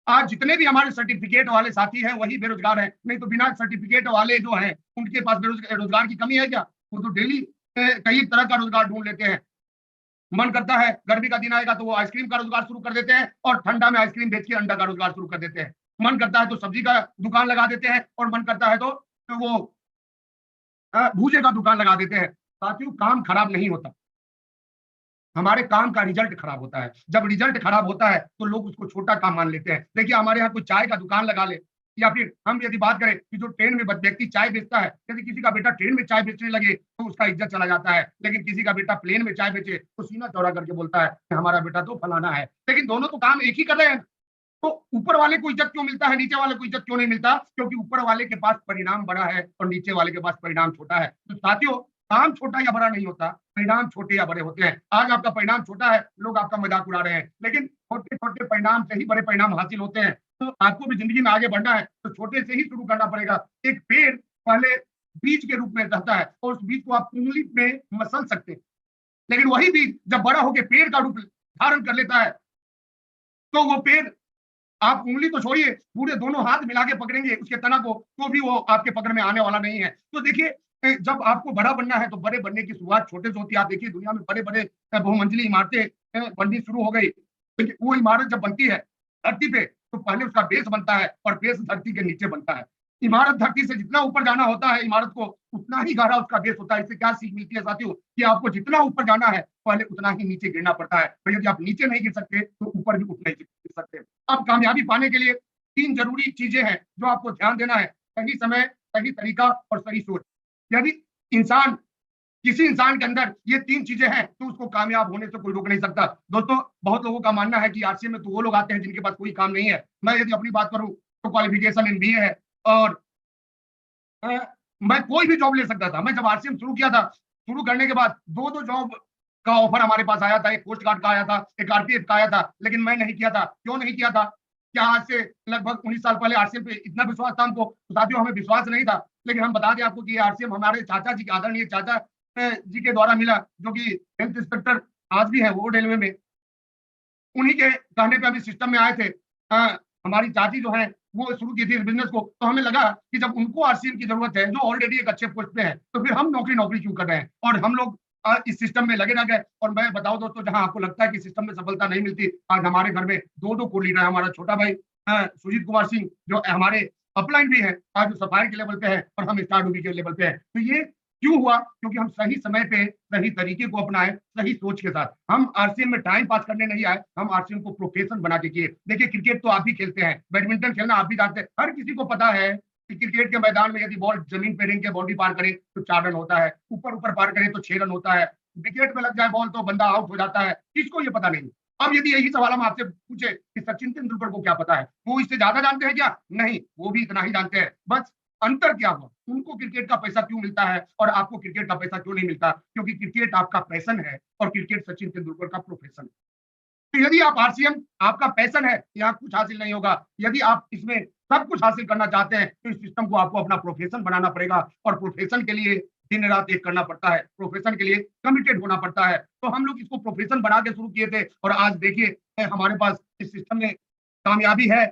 आज जितने भी हमारे सर्टिफिकेट वाले साथी हैं वही बेरोजगार हैं। नहीं तो बिना सर्टिफिकेट वाले जो हैं उनके पास रोजगार की कमी है क्या? वो तो डेली कई तरह का रोजगार ढूंढ लेते हैं। मन करता है गर्मी का दिन आएगा तो वो आइसक्रीम का रोजगार शुरू कर देते हैं, और ठंडा में आइसक्रीम बेच के अंडा का रोजगार शुरू कर देते हैं। मन करता है तो सब्जी का दुकान लगा देते हैं, और मन करता है तो वो भूजे का दुकान लगा देते हैं। साथियों, काम खराब नहीं होता, हमारे काम का रिजल्ट खराब होता है। जब रिजल्ट खराब होता है तो लोग उसको छोटा काम मान लेते हैं। देखिए, हमारे यहाँ कोई चाय का दुकान लगा ले, या फिर हम यदि बात करें कि जो ट्रेन में व्यक्ति चाय बेचता है, यदि किसी का बेटा ट्रेन में चाय बेचने लगे तो उसका इज्जत चला जाता है। लेकिन किसी का बेटा प्लेन में चाय बेचे तो सीना चौड़ा करके बोलता है कि हमारा बेटा तो फलाना है। लेकिन दोनों तो काम एक ही कर रहे हैं। तो ऊपर वाले को इज्जत क्यों मिलता है, नीचे वाले को इज्जत क्यों नहीं मिलता? क्योंकि ऊपर वाले के पास परिणाम बड़ा है और नीचे वाले के पास परिणाम छोटा है। तो साथियों, काम छोटा या बड़ा नहीं होता, परिणाम छोटे या बड़े होते हैं। आज आपका परिणाम छोटा है, लोग आपका मजाक उड़ा रहे हैं, लेकिन छोटे छोटे परिणाम से ही बड़े परिणाम हासिल होते हैं। तो आपको भी जिंदगी में आगे बढ़ना है तो छोटे से ही शुरू करना पड़ेगा। एक पेड़ पहले बीज के रूप में रहता है, और उस बीज को आप उंगली में मसल सकते हैं, लेकिन वही बीज जब बड़ा होकर पेड़ का रूप धारण कर लेता है तो वो पेड़, आप उंगली तो छोड़िए, पूरे दोनों हाथ मिला के पकड़ेंगे उसके तना को, तो भी वो आपके पकड़ में आने वाला नहीं है। तो देखिए, जब आपको बड़ा बनना है तो बड़े बनने की शुरुआत छोटे से होती है। आप देखिए, दुनिया में बड़े बड़े बहुमंजिली इमारतें बननी शुरू हो गई, लेकिन वो इमारत जब बनती है धरती पे तो पहले उसका बेस बनता है, और बेस धरती के नीचे बनता है। इमारत धरती से जितना ऊपर जाना होता है इमारत को, उतना ही गहरा उसका बेस होता है। इससे क्या सीख मिलती है साथियों? कि आपको जितना ऊपर जाना है पहले उतना ही नीचे गिरना पड़ता है, और यदि आप नीचे नहीं गिर सकते तो ऊपर भी उतना ही गिर सकते हैं। अब कामयाबी पाने के लिए 3 जरूरी चीजें हैं जो आपको ध्यान देना है: सही समय, सही तरीका और सही सोच। यदि किसी इंसान के अंदर ये 3 चीजें हैं तो उसको कामयाब होने से कोई रोक नहीं सकता। दोस्तों, बहुत लोगों का मानना है कि आरसीएम में तो वो लोग आते हैं जिनके पास कोई काम नहीं है। मैं यदि अपनी बात करूं तो क्वालिफिकेशन एमबीए है, और मैं कोई भी जॉब ले सकता था। मैं जब आरसीएम शुरू किया था, शुरू करने के बाद 2 जॉब का ऑफर हमारे पास आया था। एक पोस्ट गार्ड का आया था, एक आरपीएफ का आया था, लेकिन मैं नहीं किया था। क्यों नहीं किया था? क्या आज से लगभग 19 साल पहले आरसीएम पे इतना विश्वास था हमको? तो साथियों, हमें विश्वास नहीं था, लेकिन हम बता दें आपको कि आरसीएम हमारे चाचा जी, आदरणीय चाचा जी के द्वारा मिला, जो कि हेल्थ इंस्पेक्टर आज भी है वो रेलवे में। उन्हीं के कहने पे हम इस सिस्टम में आए थे। हमारी चाची जो है वो शुरू की थी इस बिजनेस को, तो हमें लगा कि जब उनको आरसीएम की जरूरत है, जो ऑलरेडी एक अच्छे पोस्ट पे है, तो फिर हम नौकरी क्यों कर रहे हैं? और हम लोग इस सिस्टम में लगे रह गए। और मैं बताऊं दोस्तों, जहां आपको लगता है कि सिस्टम में सफलता नहीं मिलती, आज हमारे घर में 2 को लीडर है। हमारा छोटा भाई सुजीत कुमार सिंह, जो हमारे अपलाइन भी है, आज सफाई के लेवल पे है, और हम स्टार डूबी के लेवल पे है। तो ये क्यों हुआ? क्योंकि हम सही समय पे सही तरीके को अपनाए, सही सोच के साथ। हम आरसीएम में टाइम पास करने नहीं आए, हम आरसीएम को प्रोफेशन बना के किए। देखिए, क्रिकेट तो आप भी खेलते हैं, बैडमिंटन खेलना आप भी जानते हैं। हर किसी को पता है कि क्रिकेट के मैदान में यदि बॉल जमीन पे रेंग के बाउंड्री पार करे तो 4 रन होता है, ऊपर ऊपर पार करे तो 6 रन होता है, विकेट में लग जाए बॉल तो बंदा आउट हो जाता है। किसको ये पता नहीं? अब यदि यही सवाल हम आपसे पूछे कि सचिन तेंदुलकर को क्या पता है, वो इससे ज्यादा जानते हैं क्या? नहीं, वो भी इतना ही जानते हैं। बस अंतर क्या हुआ? उनको क्रिकेट का पैसा क्यों मिलता है और आपको क्रिकेट का पैसा क्यों नहीं मिलता? क्योंकि क्रिकेट आपका पैशन है और क्रिकेट सचिन तेंदुलकर का प्रोफेशन है। तो यदि आप आरसीएम आपका पैशन है, यहाँ कुछ हासिल नहीं होगा। यदि आप इसमें सब कुछ हासिल करना चाहते हैं तो इस सिस्टम को आपको अपना प्रोफेशन बनाना पड़ेगा, और प्रोफेशन के लिए दिन रात एक करना पड़ता है, प्रोफेशन के लिए कमिटेड होना पड़ता है। तो हम लोग इसको प्रोफेशन बना के शुरू किए थे, और आज देखिए हमारे पास इस सिस्टम में कामयाबी है।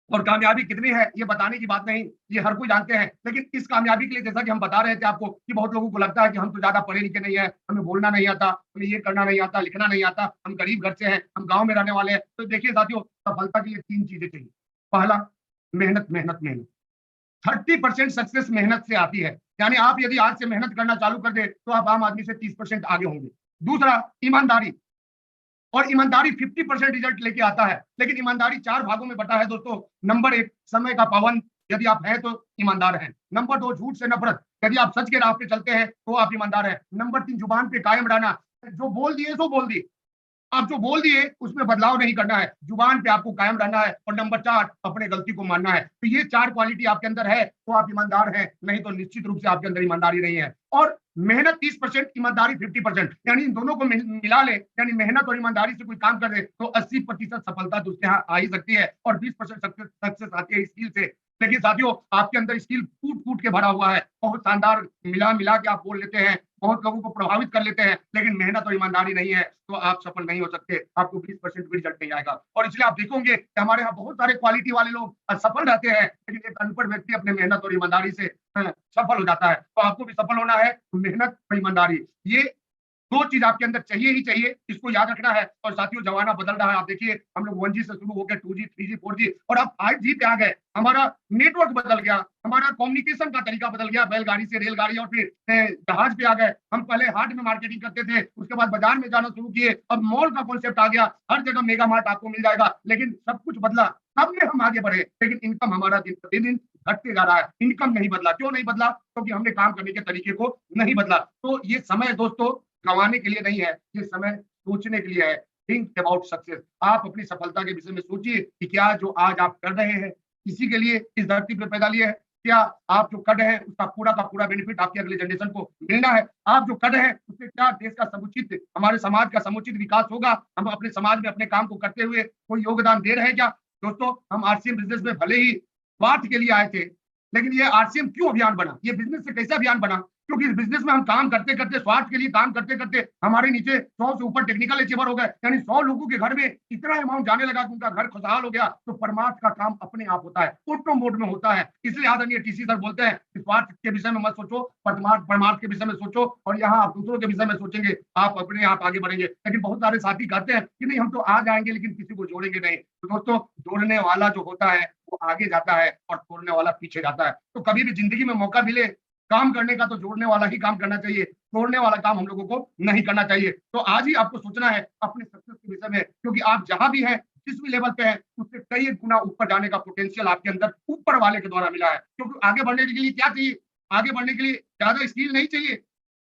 और कामयाबी कितनी है ये बताने की बात नहीं, ये हर कोई जानते हैं। लेकिन इस कामयाबी के लिए, जैसा कि हम बता रहे थे आपको, कि बहुत लोगों को लगता है कि हम तो ज्यादा पढ़े लिखे नहीं है, हमें बोलना नहीं आता, हमें ये करना नहीं आता, लिखना नहीं आता, हम गरीब घर से हैं, हम गांव में रहने वाले हैं। तो देखिए साथियों, सफलता के लिए 3 चीजें चाहिए। पहला, मेहनत, मेहनत, मेहनत। 30% सक्सेस मेहनत से आती है। यानी आप यदि आज से मेहनत करना चालू कर दे तो आप आम आदमी से 30% आगे होंगे। दूसरा, ईमानदारी। और ईमानदारी 50% रिजल्ट लेके आता है, लेकिन ईमानदारी 4 भागों में बटा है दोस्तों। नंबर 1, समय का पाबंद, यदि आप हैं तो ईमानदार हैं। नंबर 2, झूठ से नफरत, यदि आप सच के राह पे चलते हैं तो आप ईमानदार हैं। नंबर 3, जुबान पे कायम रहना, जो बोल दिए सो बोल दिए, आप जो बोल दिए उसमें बदलाव नहीं करना है, जुबान पे आपको कायम रहना है। और नंबर 4, अपने गलती को मानना है। तो ये 4 क्वालिटी आपके अंदर है तो आप ईमानदार हैं, नहीं तो निश्चित रूप से आपके अंदर ईमानदारी नहीं है। और मेहनत 30%, ईमानदारी 50%, यानी इन दोनों को मिला ले, यानी मेहनत और ईमानदारी से कोई काम कर दे तो 80% सफलता तो उसके यहाँ आ ही सकती है और 20% सक्सेस आती है स्किल से। लेकिन साथियों, आपके अंदर स्किल कूट कूट के भरा हुआ है, बहुत शानदार मिला मिला के आप बोल लेते हैं, बहुत लोगों को प्रभावित कर लेते हैं, लेकिन मेहनत और ईमानदारी नहीं है तो आप सफल नहीं हो सकते, आपको 20% भी रिजल्ट नहीं आएगा। और इसलिए आप देखोगे कि हमारे यहाँ बहुत सारे क्वालिटी वाले लोग सफल रहते हैं, लेकिन एक अनपढ़ व्यक्ति अपने मेहनत और ईमानदारी से सफल हो जाता है। तो आपको भी सफल होना है, मेहनत और ईमानदारी, ये 2 चीज आपके अंदर चाहिए ही चाहिए, इसको याद रखना है। और साथियों, जमाना बदल रहा है, आप देखिए हम लोग 1G से शुरू होकर 2G, 3G, 4G और अब 5G पे आ गए। हमारा नेटवर्क बदल गया, हमारा कम्युनिकेशन का तरीका बदल गया, बैलगाड़ी से रेलगाड़ी और फिर जहाज पे आ गए। हम पहले हाट में मार्केटिंग करते थे, उसके बाद बाजार में जाना शुरू किए, अब मॉल का कॉन्सेप्ट आ गया, हर जगह मेगा मार्ट आपको मिल जाएगा। लेकिन सब कुछ बदला, सब में हम आगे बढ़े, लेकिन इनकम हमारा दिन प्रतिदिन घटते जा रहा है। इनकम नहीं बदला, क्यों नहीं बदला? क्योंकि हमने काम करने के तरीके को नहीं बदला। तो ये समय दोस्तों गंवाने के लिए नहीं है, ये समय सोचने के लिए है। Think about success. आप अपनी सफलता के विषय में सोचिए कि क्या जो आज आप कर रहे हैं इसी के लिए इस धरती पे पैदा लिए है? क्या आप जो कर रहे हैं उसका पूरा का पूरा बेनिफिट आपकी अगली जनरेशन को मिलना है? आप जो कर रहे हैं उससे क्या देश का समुचित, हमारे समाज का समुचित विकास होगा? हम अपने समाज में अपने काम को करते हुए कोई योगदान दे रहे हैं क्या? दोस्तों, हम आरसीएम बिजनेस में भले ही स्वार्थ के लिए आए थे, लेकिन ये आरसीएम क्यों अभियान बना, ये बिजनेस से कैसे अभियान बना? क्योंकि इस बिजनेस में हम काम करते करते, स्वार्थ के लिए काम करते करते हमारे नीचे 100 से ऊपर टेक्निकल अचीवर हो गए, यानी 100 लोगों के घर में इतना अमाउंट जाने लगा कि उनका घर खुशहाल हो गया। तो परमार्थ का काम अपने आप होता है, ऑटो मोड में होता है। इसलिए आदरणीय टीसी सर बोलते हैं कि स्वार्थ के विषय में मत सोचो, परमार्थ के विषय में सोचो, और यहाँ आप दूसरों के विषय में सोचेंगे, आप अपने आप आगे बढ़ेंगे। लेकिन बहुत सारे साथी कहते हैं कि नहीं, हम तो आ जाएंगे लेकिन किसी को जोड़ेंगे नहीं। तो दोस्तों, जोड़ने वाला जो होता है वो आगे जाता है और तोड़ने वाला पीछे जाता है। तो कभी भी जिंदगी में मौका मिले काम करने का तो जोड़ने वाला ही काम करना चाहिए, तोड़ने वाला काम हम लोगों को नहीं करना चाहिए। तो आज ही आपको सोचना है अपने सक्सेस के विषय में, क्योंकि आप जहां भी हैं, जिस भी लेवल पे हैं, उससे कई गुना ऊपर जाने का पोटेंशियल आपके अंदर ऊपर वाले के द्वारा मिला है। क्योंकि आगे बढ़ने के लिए क्या चाहिए? आगे बढ़ने के लिए ज्यादा स्किल नहीं चाहिए,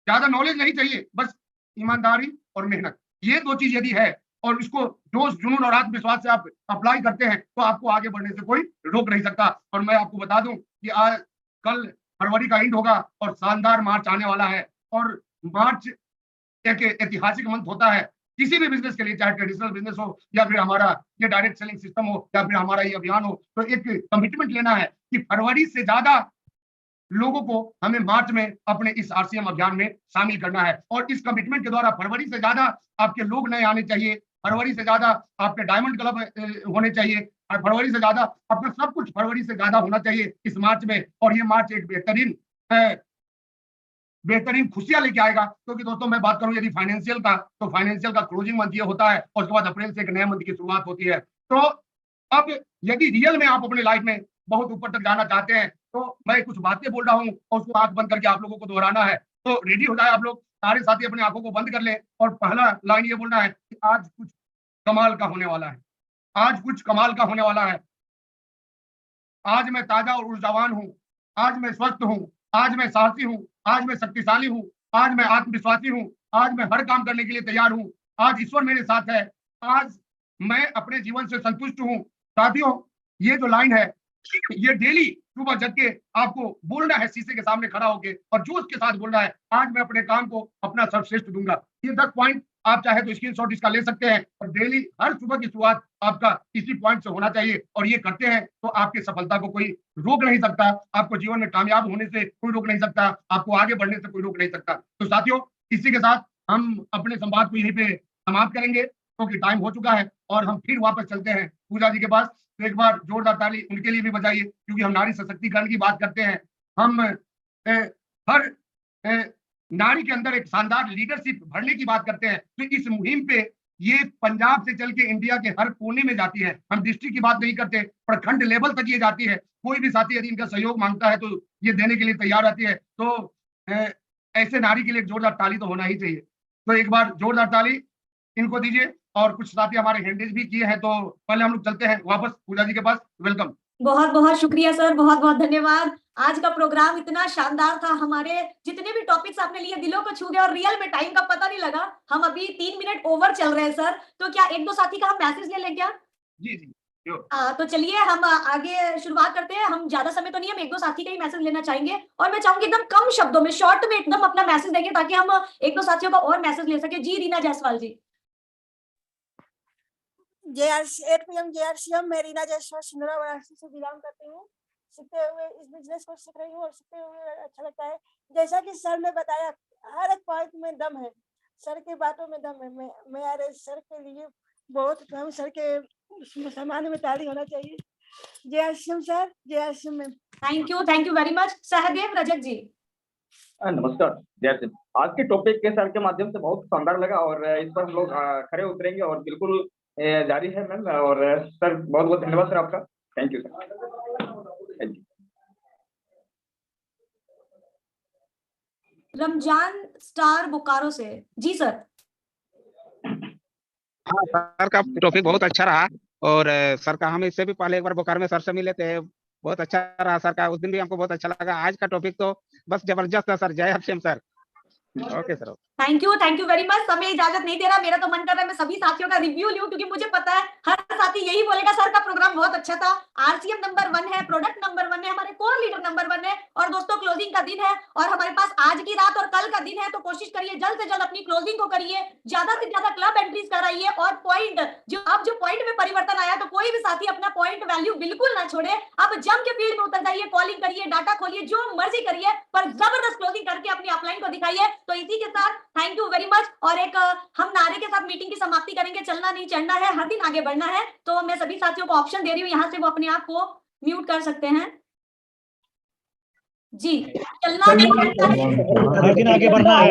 ज्यादा नॉलेज नहीं चाहिए, बस ईमानदारी और मेहनत। ये 2 चीज यदि है और इसको जोश, जुनून और आत्मविश्वास से आप अप्लाई करते हैं तो आपको आगे बढ़ने से कोई रोक नहीं सकता। और मैं आपको बता दूं कि आज कल फरवरी का एंड होगा और शानदार मार्च आने वाला है। और मार्च एक ऐतिहासिक मंथ होता है किसी भी बिजनेस के लिए, चाहे ट्रेडिशनल बिजनेस हो या फिर हमारा ये डायरेक्ट सेलिंग सिस्टम हो या फिर हमारा ये अभियान हो। तो एक कमिटमेंट लेना है कि फरवरी से ज्यादा लोगों को हमें मार्च में अपने इस आरसीएम अभियान में शामिल करना है। और इस कमिटमेंट के द्वारा फरवरी से ज्यादा आपके लोग नए आने चाहिए, फरवरी से ज्यादा आपके डायमंड क्लब होने चाहिए, और फरवरी से ज्यादा अपना सब कुछ फरवरी से ज्यादा होना चाहिए इस मार्च में। और ये मार्च एक बेहतरीन खुशियां लेके आएगा। क्योंकि दोस्तों, मैं बात करूं यदि फाइनेंशियल का, तो फाइनेंशियल का क्लोजिंग मंथ ये होता है और उसके बाद अप्रैल से एक नए मंथ की शुरुआत होती है। तो अब यदि रियल में आप अपने लाइफ में बहुत ऊपर तक जाना चाहते हैं तो मैं कुछ बातें बोल रहा हूं और उसको आंख बंद करके आप लोगों को दोहराना है। तो रेडी हो जाए आप लोग, सारे साथी अपने आंखों को बंद कर ले और पहला लाइन ये बोलना है कि आज कुछ कमाल का होने वाला है, आज कुछ कमाल का होने वाला है। आज मैं ताजा और ऊर्जावान हूँ, आज मैं स्वस्थ हूँ, आज मैं साहसी हूँ, आज मैं शक्तिशाली हूँ, आज मैं आत्मविश्वासी हूँ, आज मैं हर काम करने के लिए तैयार हूँ, आज ईश्वर मेरे साथ है, आज मैं अपने जीवन से संतुष्ट हूँ। साथियों, ये जो लाइन है ये डेली सुबह जग के आपको बोलना है, शीशे के सामने खड़ा होके और जोश के साथ बोलना है, आज मैं अपने काम को अपना सर्वश्रेष्ठ दूंगा। ये 10 पॉइंट आप चाहे तो स्क्रीनशॉट इसका ले सकते हैं और डेली हर सुबह की शुरुआत आपका इसी पॉइंट से होना चाहिए। और ये करते हैं तो आपकी सफलता को कोई रोक नहीं सकता, आपको जीवन में कामयाब होने से कोई रोक नहीं सकता, आपको आगे बढ़ने से कोई रोक नहीं सकता। तो साथियों, इसी के साथ हम अपने संवाद को यहीं पे समाप्त करेंगे क्योंकि टाइम हो चुका है और हम फिर वापस चलते हैं पूजा जी के पास। तो एक बार जोरदार ताली उनके लिए भी बजाइए, क्योंकि हम नारी सशक्तिकरण की बात करते हैं। हम हर नारी के अंदर एक शानदार लीडरशिप भरने की बात करते हैं। तो इस मुहिम पे ये पंजाब से चल के इंडिया के हर कोने में जाती है। हम डिस्ट्रिक्ट की बात नहीं करते, प्रखंड लेवल तक ये जाती है। कोई भी साथी यदि इनका सहयोग मांगता है तो ये देने के लिए तैयार रहती है। तो ऐसे नारी के लिए जोरदार ताली तो होना ही चाहिए। तो एक बार जोरदार ताली इनको दीजिए। और कुछ साथी हमारे हैंडल्स भी किए हैं, तो पहले हम लोग चलते हैं वापस पूजा जी के पास। वेलकम। बहुत बहुत शुक्रिया सर, बहुत बहुत धन्यवाद। आज का प्रोग्राम इतना शानदार था, हमारे जितने भी टॉपिक्स आपने लिए दिलों को छू गए और रियल में टाइम का पता नहीं लगा। हम अभी 3 मिनट ओवर चल रहे हैं सर, तो क्या एक दो साथी का हम मैसेज ले लें क्या? जी जी। तो चलिए हम आगे शुरुआत करते हैं। हम ज्यादा समय तो नहीं, हम एक दो साथी का ही मैसेज लेना चाहेंगे और मैं चाहूंगी एकदम कम शब्दों में, शॉर्ट में एकदम अपना मैसेज देंगे ताकि हम एक दो साथियों का और मैसेज ले सके। जी रीना जायसवाल जी। JRC 8 PM JRCM, मैं रीना जायसवाल सिंधरा वाराणसी से बिलोंग करती हूँ। सीखते हुए इस बिजनेस को सीख रही हूँ और सीखते हुए अच्छा लगता है। जैसा कि सर ने बताया, हर एक पॉइंट में दम है, सर की बातों में दम है। मैं यार सर के लिए बहुत हम सर के सम्मान में ताली होना चाहिए। JRCM सर, JRCM में thank you very much. Sahdev Rajak ji. नमस्कार जय सिंह। आज के टॉपिक के सर के माध्यम से बहुत शानदार लगा और इस पर हम लोग खरे उतरेंगे और बिल्कुल जारी है मैम। और सर बहुत बहुत धन्यवाद सर आपका। Thank you sir. Thank you. Ramzan star Bokaro से। जी सर। हाँ, सर का टॉपिक बहुत अच्छा रहा और सर का हम इससे भी पहले एक बार बोकारो में सर से मिले थे, बहुत अच्छा रहा सर का। उस दिन भी हमको बहुत अच्छा लगा। आज का टॉपिक तो बस जबरदस्त है sir. Jai Harsim sir. Okay sir. Thank you very much. समय इजाजत नहीं दे रहा, मेरा तो मन कर रहा है मैं सभी साथियों का रिव्यू लूं, क्योंकि मुझे पता है हर साथी यही बोलेगा सर का प्रोग्राम बहुत अच्छा था। RCM नंबर 1 है, प्रोडक्ट नंबर 1 है, हमारे कोर लीडर नंबर 1 है। और दोस्तों क्लोजिंग का दिन है और हमारे पास आज की रात और कल का दिन है, तो कोशिश करिए जल्द से जल्द अपनी क्लोजिंग को करिए, ज्यादा से ज्यादा क्लब एंट्रीज कराइए और पॉइंट जो पॉइंट में परिवर्तन आया, तो कोई भी साथी अपना पॉइंट वैल्यू बिल्कुल ना छोड़े। अब जम के फील्ड में उतर जाइए, कॉलिंग करिए, डाटा खोलिए, जो मर्जी करिए, पर जबरदस्त क्लोजिंग करके अपनी अपलाइन को दिखाइए। तो इसी के साथ थैंक यू वेरी मच। और एक हम नारे के साथ मीटिंग की समाप्ति करेंगे। चलना नहीं चढ़ना है, हर दिन आगे बढ़ना है। तो मैं सभी साथियों को ऑप्शन दे रही हूँ, यहाँ से वो अपने आप को म्यूट कर सकते हैं। जी, चलना नहीं चढ़ना है, हर दिन आगे बढ़ना है।